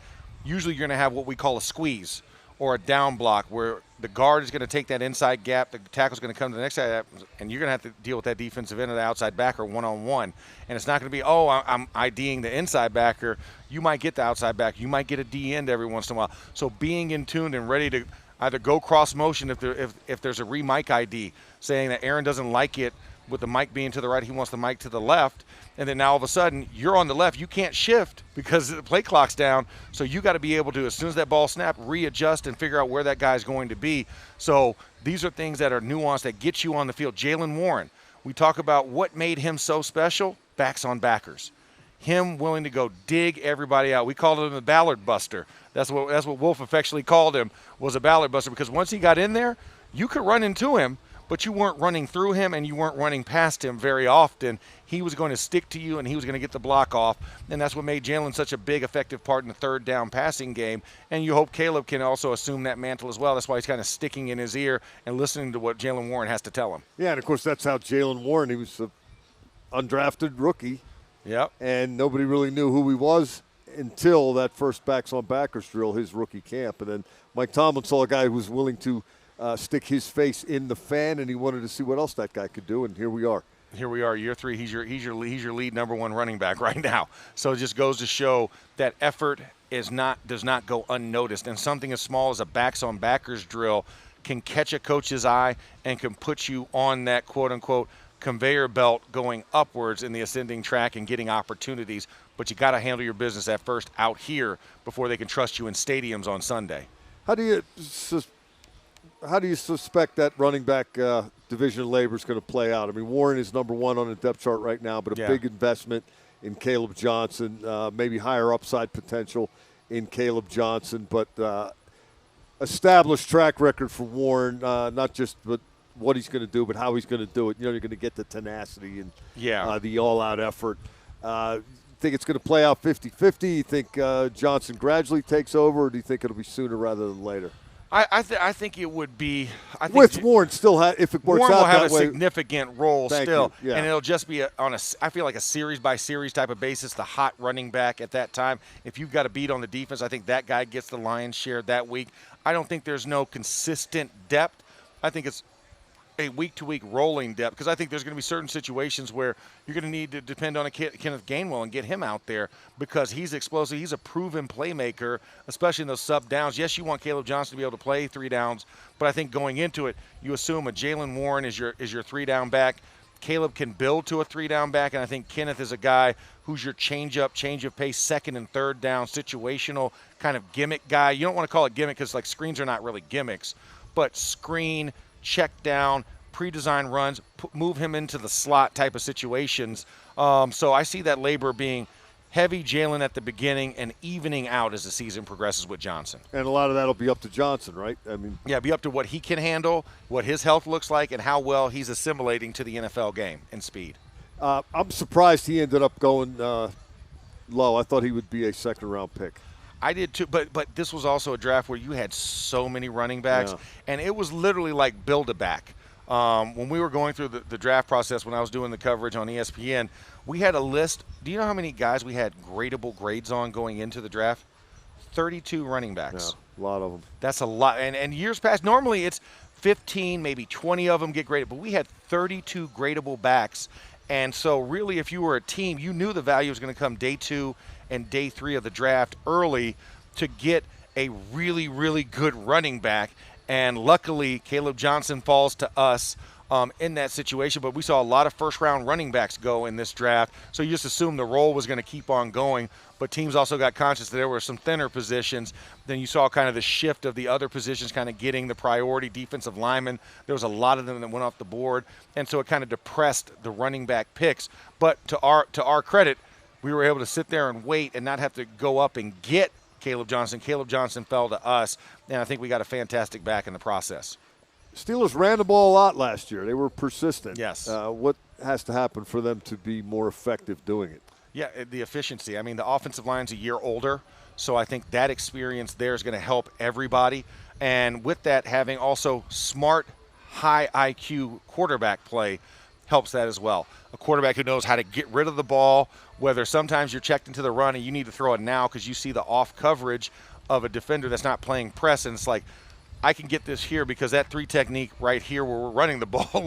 usually you're going to have what we call a squeeze or a down block where the guard is going to take that inside gap, the tackle's going to come to the next side, and you're going to have to deal with that defensive end of the outside backer one-on-one. And it's not going to be, I'm IDing the inside backer. You might get the outside back. You might get a D end every once in a while. So being in tune and ready to either go cross motion if there's a re-mic ID, saying that Aaron doesn't like it with the mic being to the right, he wants the mic to the left, and then now all of a sudden you're on the left, you can't shift because the play clock's down, so you got to be able to, as soon as that ball snaps, readjust and figure out where that guy's going to be. So these are things that are nuanced that get you on the field. Jalen Warren, we talk about what made him so special, backs on backers. Him willing to go dig everybody out. We called him the Ballard Buster. That's what Wolf affectionately called him, was a Ballard Buster, because once he got in there, you could run into him, but you weren't running through him and you weren't running past him very often. He was going to stick to you and he was going to get the block off, and that's what made Jalen such a big, effective part in the third down passing game. And you hope Caleb can also assume that mantle as well. That's why he's kind of sticking in his ear and listening to what Jalen Warren has to tell him. Yeah, and of course that's how Jalen Warren, he was an undrafted rookie. Yep. And nobody really knew who he was until that first backs on backers drill, his rookie camp. And then Mike Tomlin saw a guy who was willing to stick his face in the fan, and he wanted to see what else that guy could do, and here we are. Here we are, year 3. He's your lead number 1 running back right now. So it just goes to show that effort does not go unnoticed, and something as small as a backs on backers drill can catch a coach's eye and can put you on that quote unquote conveyor belt going upwards in the ascending track and getting opportunities. But you got to handle your business at first out here before they can trust you in stadiums on Sunday. How do you suspect that running back division of labor is going to play out? I mean, Warren is number 1 on the depth chart right now, but a big investment in Caleb Johnson, maybe higher upside potential in Caleb Johnson, but established track record for Warren, not just what he's going to do, but how he's going to do it. You know, you're going to get the tenacity and the all-out effort. Think it's going to play out 50-50? You think Johnson gradually takes over, or do you think it'll be sooner rather than later? I think it would be. I think with Warren still, if it works Warren out will have that a way, significant role still, yeah. And it'll just be I feel like a series by series type of basis. The hot running back at that time. If you've got a beat on the defense, I think that guy gets the lion's share that week. I don't think there's no consistent depth. I think it's a week-to-week rolling depth, because I think there's going to be certain situations where you're going to need to depend on a Kenneth Gainwell and get him out there because he's explosive. He's a proven playmaker, especially in those sub downs. Yes, you want Caleb Johnson to be able to play 3 downs, but I think going into it, you assume a Jalen Warren is your 3 down back. Caleb can build to a 3-down back, and I think Kenneth is a guy who's your change of pace, second and third down, situational kind of gimmick guy. You don't want to call it gimmick because like screens are not really gimmicks, but screen, check down, pre-designed runs, move him into the slot type of situations. So I see that labor being heavy Jalen at the beginning and evening out as the season progresses with Johnson. And a lot of that will be up to Johnson, right? I mean, yeah, be up to what he can handle, what his health looks like, and how well he's assimilating to the NFL game and speed. I'm surprised he ended up going low. I thought he would be a second-round pick. I did too, but this was also a draft where you had so many running backs, and it was literally like build-a-back. When we were going through the draft process, when I was doing the coverage on ESPN, we had a list. Do you know how many guys we had gradable grades on going into the draft? 32 running backs. Yeah, a lot of them. That's a lot. And years past, normally it's 15, maybe 20 of them get graded, but we had 32 gradable backs. And so really, if you were a team, you knew the value was going to come day 2 and day 3 of the draft early to get a really, really good running back. And luckily, Caleb Johnson falls to us in that situation. But we saw a lot of first-round running backs go in this draft. So you just assumed the role was going to keep on going. But teams also got conscious that there were some thinner positions. Then you saw kind of the shift of the other positions kind of getting the priority. Defensive linemen, there was a lot of them that went off the board. And so it kind of depressed the running back picks. But to our credit, we were able to sit there and wait and not have to go up and get Caleb Johnson. Caleb Johnson fell to us, and I think we got a fantastic back in the process. Steelers ran the ball a lot last year. They were persistent. Yes. What has to happen for them to be more effective doing it? Yeah, the efficiency. I mean, the offensive line's a year older, so I think that experience there is going to help everybody. And with that, having also smart, high IQ quarterback play helps that as well. A quarterback who knows how to get rid of the ball, whether sometimes you're checked into the run and you need to throw it now because you see the off coverage of a defender that's not playing press, and it's like, I can get this here because that 3 technique right here where we're running the ball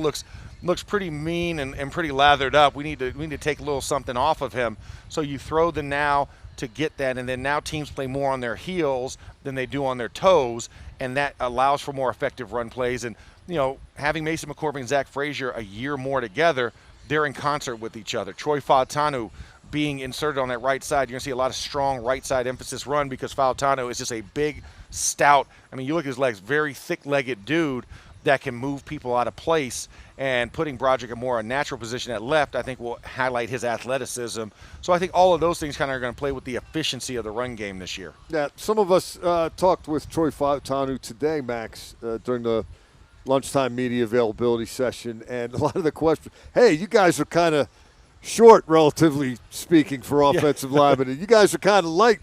looks pretty mean and pretty lathered up. We need to take a little something off of him. So you throw the now to get that, and then now teams play more on their heels than they do on their toes, and that allows for more effective run plays. And you know, having Mason McCormick and Zach Frazier a year more together, they're in concert with each other. Troy Fautanu being inserted on that right side, you're going to see a lot of strong right side emphasis run because Fautanu is just a big, stout, I mean, you look at his legs, very thick-legged dude that can move people out of place, and putting Broderick in more a natural position at left, I think will highlight his athleticism. So I think all of those things kind of are going to play with the efficiency of the run game this year. Yeah, some of us talked with Troy Fautanu today, Max, during the lunchtime media availability session, and a lot of the questions, hey, you guys are kind of short, relatively speaking, for offensive linemen, and you guys are kind of light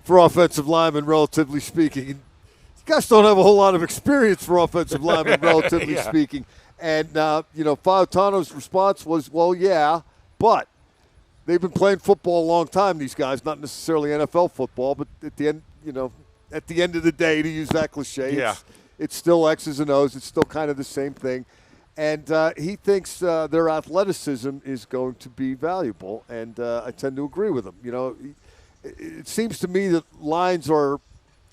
for offensive linemen, relatively speaking. And you guys don't have a whole lot of experience for offensive linemen, relatively speaking. And, Fautanu's response was, well, yeah, but they've been playing football a long time, these guys, not necessarily NFL football, but at the end of the day, to use that cliche, it's still X's and O's. It's still kind of the same thing. And he thinks their athleticism is going to be valuable, and I tend to agree with him. You know, it seems to me that lines are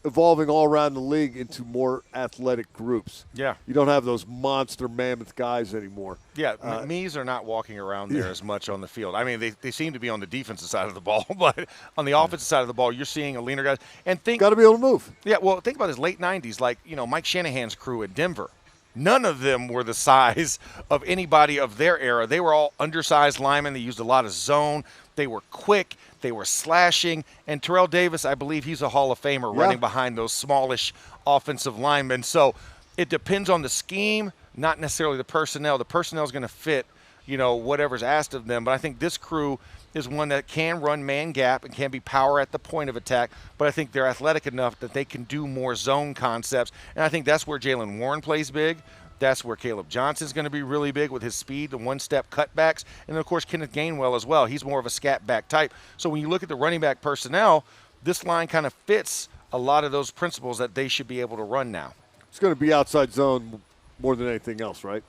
evolving all around the league into more athletic groups. Yeah. You don't have those monster mammoth guys anymore. Yeah, me's are not walking around there as much on the field. I mean, they seem to be on the defensive side of the ball, but on the offensive side of the ball, you're seeing a leaner guy. And got to be able to move. Yeah, well, think about his late 90s, like, Mike Shanahan's crew at Denver. None of them were the size of anybody of their era. They were all undersized linemen. They used a lot of zone. They were quick. They were slashing. And Terrell Davis, I believe he's a Hall of Famer running behind those smallish offensive linemen. So it depends on the scheme, not necessarily the personnel. The personnel is going to fit, whatever's asked of them. But I think this crew is one that can run man gap and can be power at the point of attack, but I think they're athletic enough that they can do more zone concepts, and I think that's where Jalen Warren plays big. That's where Caleb Johnson's going to be really big with his speed, the one-step cutbacks, and then, of course, Kenneth Gainwell as well. He's more of a scat back type. So when you look at the running back personnel, this line kind of fits a lot of those principles that they should be able to run now. It's going to be outside zone more than anything else, right?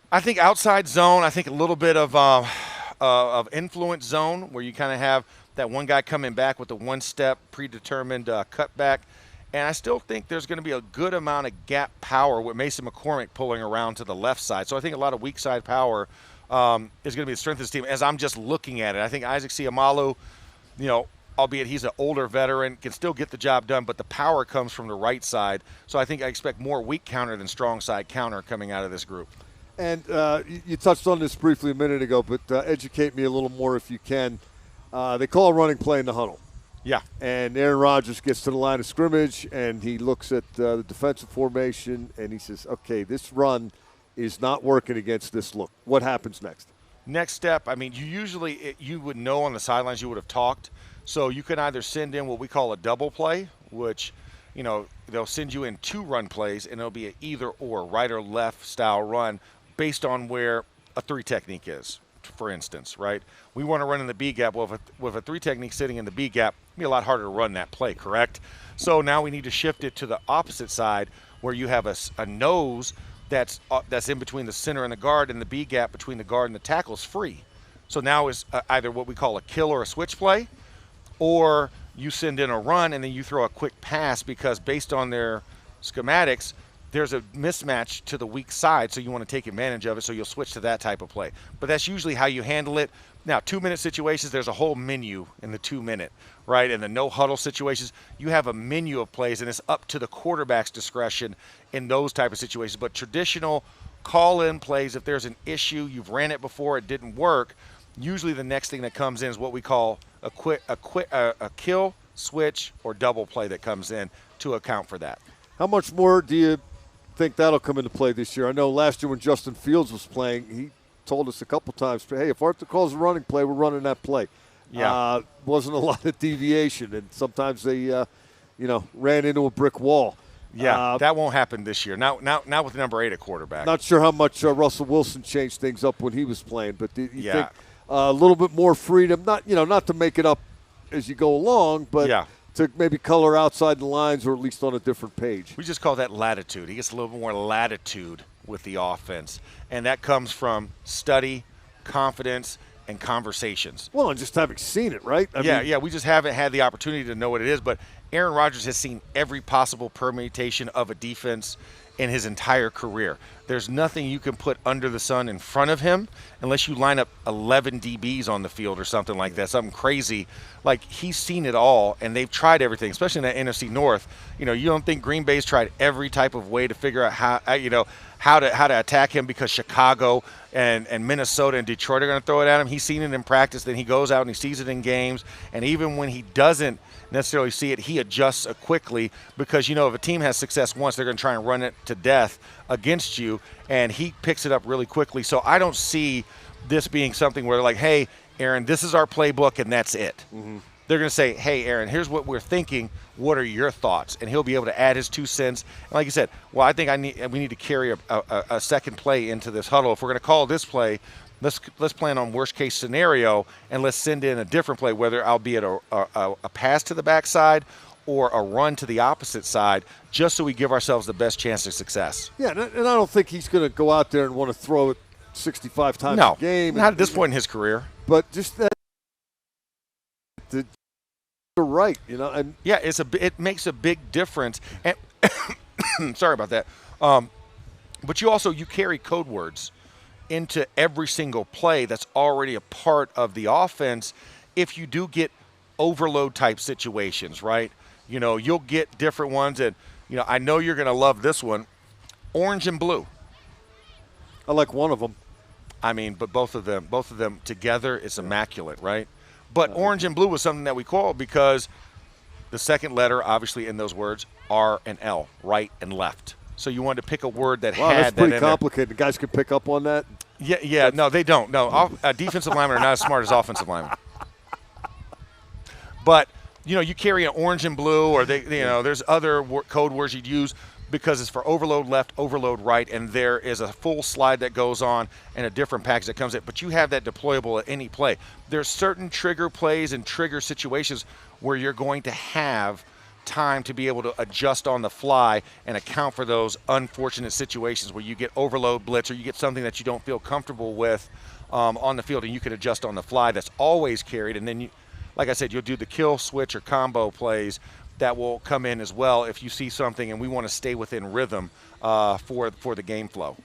I think outside zone, I think a little bit of influence zone where you kind of have that one guy coming back with the one-step predetermined cutback. And I still think there's going to be a good amount of gap power with Mason McCormick pulling around to the left side. So I think a lot of weak side power is going to be the strength of this team as I'm just looking at it. I think Isaac Siamalu, albeit he's an older veteran, can still get the job done, but the power comes from the right side. So I think I expect more weak counter than strong side counter coming out of this group. And you touched on this briefly a minute ago, but educate me a little more if you can. They call a running play in the huddle. Yeah. And Aaron Rodgers gets to the line of scrimmage, and he looks at the defensive formation, and he says, okay, this run is not working against this look. What happens next? Next step, you would know on the sidelines, you would have talked. So you can either send in what we call a double play, which, they'll send you in 2 run plays, and it'll be an either or, right or left style run based on where a 3 technique is. For instance, right? We want to run in the B gap. Well, with a 3 technique sitting in the B gap, it'd be a lot harder to run that play, correct? So now we need to shift it to the opposite side where you have a nose that's in between the center and the guard, and the B gap between the guard and the tackle is free. So now is either what we call a kill or a switch play, or you send in a run and then you throw a quick pass because based on their schematics, there's a mismatch to the weak side, so you want to take advantage of it, so you'll switch to that type of play. But that's usually how you handle it. Now, 2-minute situations, there's a whole menu in the 2-minute, right? And the no-huddle situations, you have a menu of plays, and it's up to the quarterback's discretion in those type of situations. But traditional call-in plays, if there's an issue, you've ran it before, it didn't work, usually the next thing that comes in is what we call a kill, switch, or double play that comes in to account for that. How much more do you think that'll come into play this year? I know last year when Justin Fields was playing, he told us a couple times, hey, if Arthur calls a running play, we're running that play. Yeah. Wasn't a lot of deviation, and sometimes they, ran into a brick wall. Yeah, that won't happen this year. Not with number 8 at quarterback. Not sure how much Russell Wilson changed things up when he was playing, but do you think a little bit more freedom, not to make it up as you go along, but to maybe color outside the lines or at least on a different page? We just call that latitude. He gets a little bit more latitude with the offense, and that comes from study, confidence, and conversations. Well, and just having seen it, right? I mean, we just haven't had the opportunity to know what it is, but Aaron Rodgers has seen every possible permutation of a defense in his entire career. There's nothing you can put under the sun in front of him unless you line up 11 DBs on the field or something like that, something crazy. Like, he's seen it all, and they've tried everything, especially in that NFC North. You don't think Green Bay's tried every type of way to figure out how to attack him because Chicago and Minnesota and Detroit are going to throw it at him. He's seen it in practice, then he goes out and he sees it in games, and even when he doesn't necessarily see it, he adjusts quickly because, if a team has success once, they're going to try and run it to death against you, and he picks it up really quickly. So I don't see this being something where they're like, hey, Aaron, this is our playbook and that's it. Mm-hmm. They're going to say, hey, Aaron, here's what we're thinking. What are your thoughts? And he'll be able to add his 2 cents. And like you said, well, I think we need to carry a second play into this huddle. If we're going to call this play, let's plan on worst case scenario, and let's send in a different play, whether albeit a pass to the backside or a run to the opposite side, just so we give ourselves the best chance of success. Yeah, and I don't think he's going to go out there and want to throw it 65 times a game. Not at this point in his career. But just that you're right, and it makes a big difference. And sorry about that. But you carry code words into every single play that's already a part of the offense. If you do get overload type situations, right? You'll get different ones, and I know you're going to love this one. Orange and blue. I like one of them. I mean, but both of them together is immaculate, right? But orange and blue was something that we called because the second letter, obviously, in those words, R and L, right and left. So you wanted to pick a word that had that in there. That's pretty complicated. The guys can pick up on that? Yeah. No, they don't. No, defensive linemen are not as smart as offensive linemen. But, you carry an orange and blue, or there's other code words you'd use because it's for overload left, overload right, and there is a full slide that goes on and a different package that comes in. But you have that deployable at any play. There's certain trigger plays and trigger situations where you're going to have time to be able to adjust on the fly and account for those unfortunate situations where you get overload blitz or you get something that you don't feel comfortable with on the field, and you can adjust on the fly. That's always carried. And then, like I said, you'll do the kill, switch, or combo plays that will come in as well if you see something, and we want to stay within rhythm for the game flow.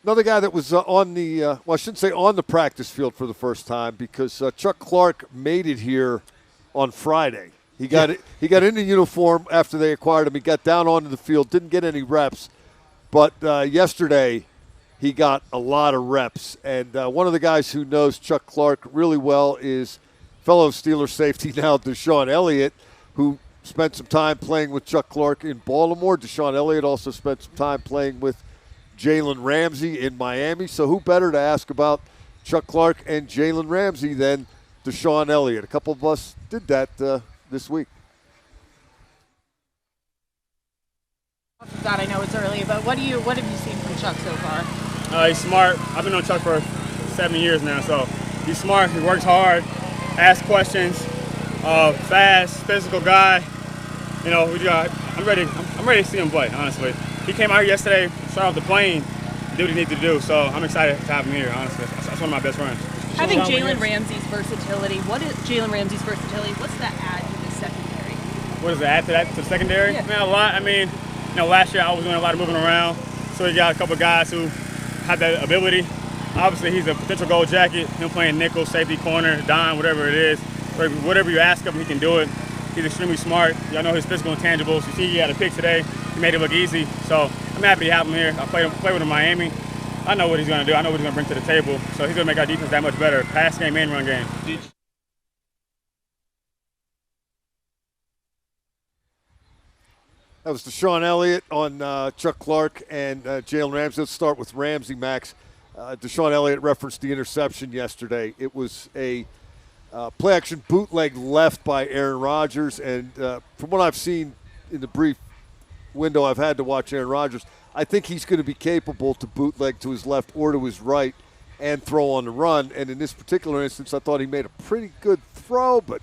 Another guy that was on the well, I shouldn't say on the practice field for the first time, because Chuck Clark made it here on Friday. He got into uniform after they acquired him. He got down onto the field, didn't get any reps, but yesterday he got a lot of reps. And one of the guys who knows Chuck Clark really well is fellow Steelers safety now, Deshaun Elliott, who spent some time playing with Chuck Clark in Baltimore. Deshaun Elliott also spent some time playing with Jalen Ramsey in Miami. So who better to ask about Chuck Clark and Jalen Ramsey than Deshaun Elliott? A couple of us did that this week. God, I know it's early, but what have you seen from Chuck so far? He's smart. I've been on Chuck for 7 years now, so he's smart. He works hard, asks questions, fast, physical guy. You know, I'm ready to see him play, honestly. He came out here yesterday, started off the plane, did what he needed to do, so I'm excited to have him here, honestly. That's one of my best friends. Having Jalen Ramsey's versatility, what's that add to the secondary? What does it add to the secondary? Yeah. Man, a lot. I mean, last year I was doing a lot of moving around, so we got a couple of guys who have that ability. Obviously, he's a potential gold jacket. Him playing nickel, safety, corner, dime, whatever it is. Whatever you ask him, he can do it. He's extremely smart. Y'all know his physical intangibles. You see he had a pick today. He made it look easy. So I'm happy to have him here. I played with him in Miami. I know what he's going to do. I know what he's going to bring to the table. So he's going to make our defense that much better. Pass game and run game. That was Deshaun Elliott on Chuck Clark and Jalen Ramsey. Let's start with Ramsey, Max. Deshaun Elliott referenced the interception yesterday. It was a play-action bootleg left by Aaron Rodgers, and from what I've seen in the brief window I've had to watch Aaron Rodgers, I think he's going to be capable to bootleg to his left or to his right and throw on the run. And in this particular instance, I thought he made a pretty good throw, but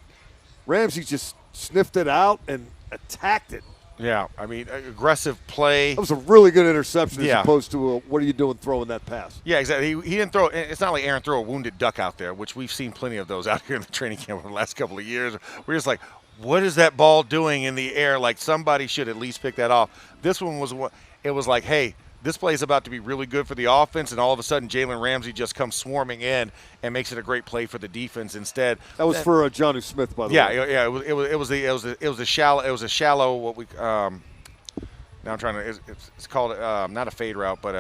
Ramsey just sniffed it out and attacked it. Yeah, I mean, aggressive play. That was a really good interception as Yeah. opposed to what are you doing throwing that pass? Yeah, exactly. He didn't throw – it's not like Aaron threw a wounded duck out there, which we've seen plenty of those out here in the training camp over the last couple of years. We're just like, what is that ball doing in the air? Like, somebody should at least pick that off. This one was – it was like, hey, this play is about to be really good for the offense, and all of a sudden Jalen Ramsey just comes swarming in and makes it a great play for the defense instead. That was for Jonnu Smith, by the way. Yeah. It was a shallow what we now I'm trying to it's called not a fade route, but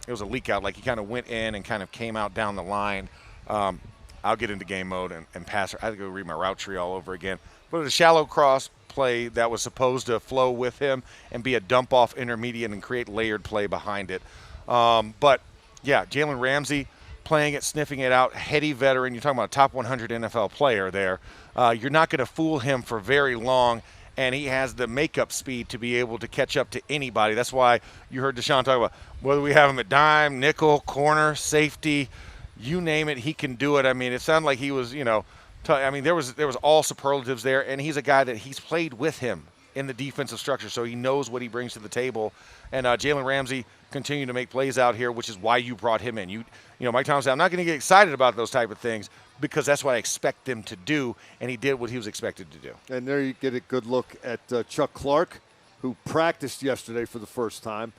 it was a leak out. Like he kind of went in and kind of came out down the line. I'll get into game mode and pass. I have to go read my route tree all over again. But it was a shallow cross play that was supposed to flow with him and be a dump off intermediate and create layered play behind it. But yeah, Jalen Ramsey playing it, sniffing it out, heady veteran. You're talking about a top 100 NFL player there. You're not going to fool him for very long, and he has the makeup speed to be able to catch up to anybody. That's why you heard Deshaun talk about whether we have him at dime, nickel, corner, safety, you name it, he can do it. I mean, it sounded like he was, there was all superlatives there, and he's a guy that he's played with him in the defensive structure, so he knows what he brings to the table. And Jalen Ramsey continued to make plays out here, which is why you brought him in. Mike Thomas said, I'm not going to get excited about those type of things because that's what I expect them to do, and he did what he was expected to do. And there you get a good look at Chuck Clark, who practiced yesterday for the first time.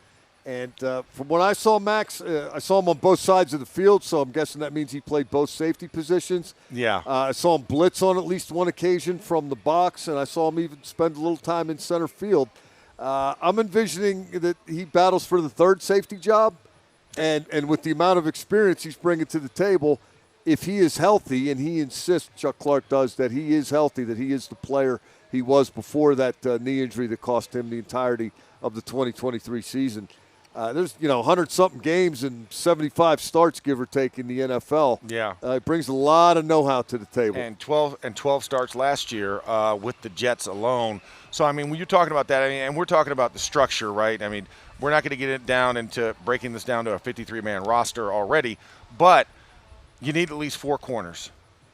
And from what I saw, Max, I saw him on both sides of the field, so I'm guessing that means he played both safety positions. Yeah. I saw him blitz on at least one occasion from the box, and I saw him even spend a little time in center field. I'm envisioning that he battles for the third safety job, and with the amount of experience he's bringing to the table, if he is healthy, and he insists, Chuck Clark does, that he is healthy, that he is the player he was before that knee injury that cost him the entirety of the 2023 season. There's 100-something games and 75 starts, give or take, in the NFL. Yeah, it brings a lot of know-how to the table. And 12 starts last year with the Jets alone. So I mean, when you're talking about that, and we're talking about the structure, right? I mean, we're not going to get it down into breaking this down to a 53-man roster already, but you need at least 4 corners.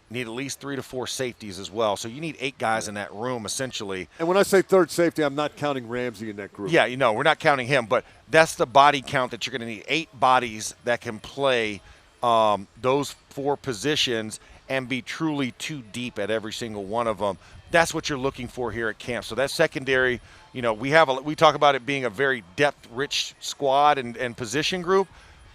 You need at least 3 to 4 safeties as well. So you need 8 guys in that room, essentially. And when I say third safety, I'm not counting Ramsey in that group. Yeah, we're not counting him, but that's the body count that you're going to need. 8 bodies that can play those 4 positions and be truly too deep at every single one of them. That's what you're looking for here at camp. So that secondary, we talk about it being a very depth-rich squad and position group.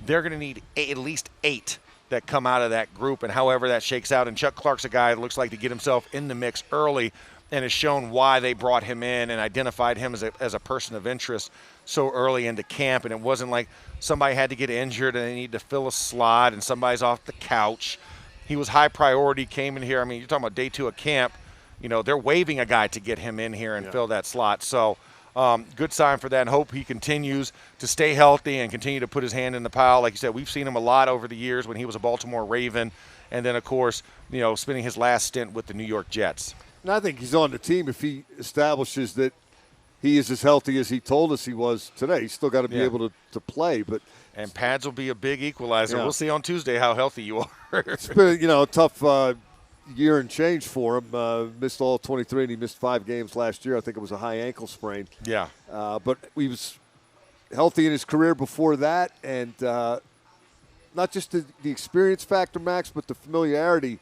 They're going to need at least 8 that come out of that group, and however that shakes out. And Chuck Clark's a guy that looks like to get himself in the mix early and has shown why they brought him in and identified him as a person of interest so early into camp. And it wasn't like somebody had to get injured and they need to fill a slot and somebody's off the couch. He was high priority, came in here. I mean, you're talking about day 2 of camp. They're waiving a guy to get him in here and fill that slot. So good sign for that, and hope he continues to stay healthy and continue to put his hand in the pile. Like you said, we've seen him a lot over the years when he was a Baltimore Raven, and then, of course, spending his last stint with the New York Jets. And I think he's on the team if he establishes that he is as healthy as he told us he was today. He's still got to be able to play. And pads will be a big equalizer. We'll see on Tuesday how healthy you are. It's been, a tough year and change for him. Missed all 23, and he missed 5 games last year. I think it was a high ankle sprain. Yeah. But he was healthy in his career before that, and not just the experience factor, Max, but the familiarity.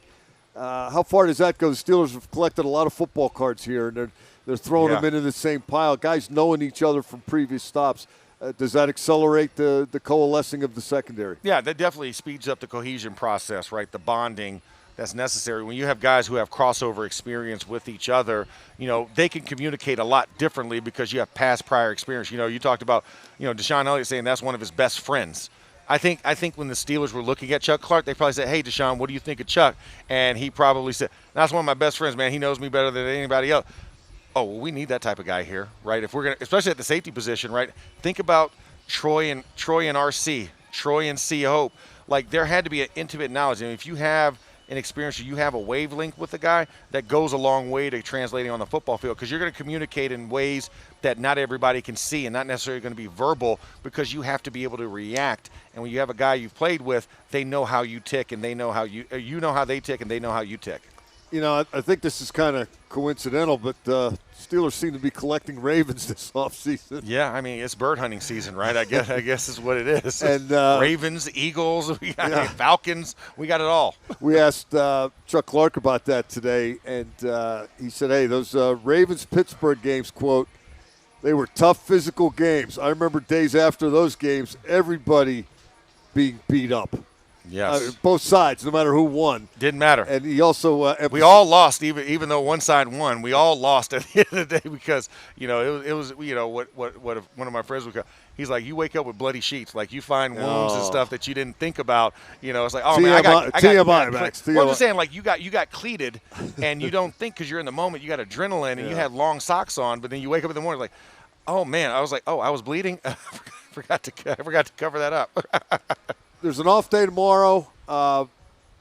How far does that go? The Steelers have collected a lot of football cards here, and they're throwing them into the same pile. Guys knowing each other from previous stops. Does that accelerate the coalescing of the secondary? Yeah, that definitely speeds up the cohesion process, right? The bonding that's necessary. When you have guys who have crossover experience with each other, they can communicate a lot differently because you have past prior experience. You talked about, Deshaun Elliott saying that's one of his best friends. I think when the Steelers were looking at Chuck Clark, they probably said, hey, Deshaun, what do you think of Chuck? And he probably said, that's one of my best friends, man. He knows me better than anybody else. Oh, well, we need that type of guy here, right? If we're going to, especially at the safety position, right? Think about Troy and RC, Troy and C. Hope. Like, there had to be an intimate knowledge. And if you have an experience or you have a wavelength with a guy, that goes a long way to translating on the football field, because you're going to communicate in ways that not everybody can see and not necessarily going to be verbal, because you have to be able to react. And when you have a guy you've played with, they know how you tick and they know how you know how they tick and they know how you tick. I think this is kind of coincidental, but Steelers seem to be collecting Ravens this offseason. Yeah, I mean, it's bird hunting season, right? I guess is what it is. And Ravens, Eagles, we got Falcons, we got it all. We asked Chuck Clark about that today, and he said, hey, those Ravens-Pittsburgh games, quote, they were tough physical games. I remember days after those games, everybody being beat up. Yes. Both sides, no matter who won. Didn't matter. And he also we all lost, even though one side won. We all lost at the end of the day because, it was what one of my friends would go, he's like, you wake up with bloody sheets. Like, you find wounds and stuff that you didn't think about. It's like, oh, man, I got TMI, Max. Well, I'm just saying, like, you got cleated, and you don't think because you're in the moment, you got adrenaline, and you had long socks on, but then you wake up in the morning like, oh, man. I was like, I was bleeding. I forgot to cover that up. There's an off day tomorrow,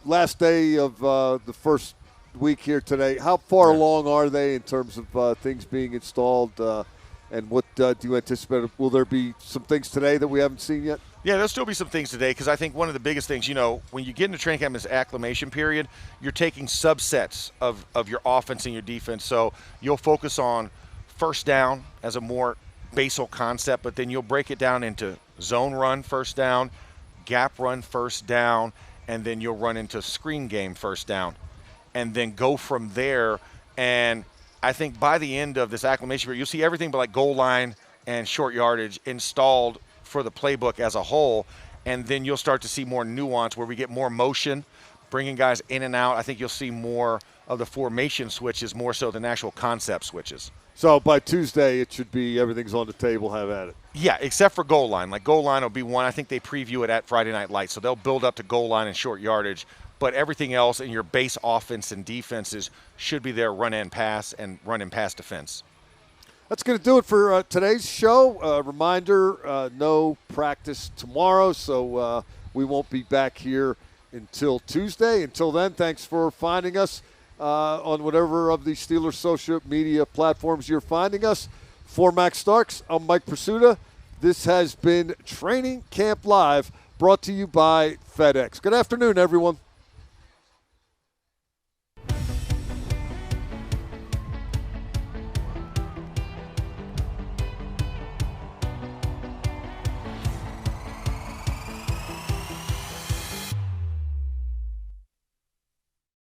last day of the first week here today. How far along are they in terms of things being installed, and what do you anticipate? Will there be some things today that we haven't seen yet? Yeah, there'll still be some things today, because I think one of the biggest things, when you get into training camp, this acclimation period, you're taking subsets of your offense and your defense. So you'll focus on first down as a more basal concept, but then you'll break it down into zone run first down, gap run first down, and then you'll run into screen game first down, and then go from there. And I think by the end of this acclimation period, you'll see everything but like goal line and short yardage installed for the playbook as a whole, and then you'll start to see more nuance where we get more motion, bringing guys in and out. I think you'll see more of the formation switches more so than actual concept switches. So by Tuesday, it should be everything's on the table, have at it. Yeah, except for goal line. Like, goal line will be one. I think they preview it at Friday Night Lights, so they'll build up to goal line and short yardage. But everything else in your base offense and defenses should be there, run and pass defense. That's going to do it for today's show. Reminder, no practice tomorrow, so we won't be back here until Tuesday. Until then, thanks for finding us on whatever of the Steelers social media platforms you're finding us. For Max Starks, I'm Mike Pursuta. This has been Training Camp Live, brought to you by FedEx. Good afternoon, everyone.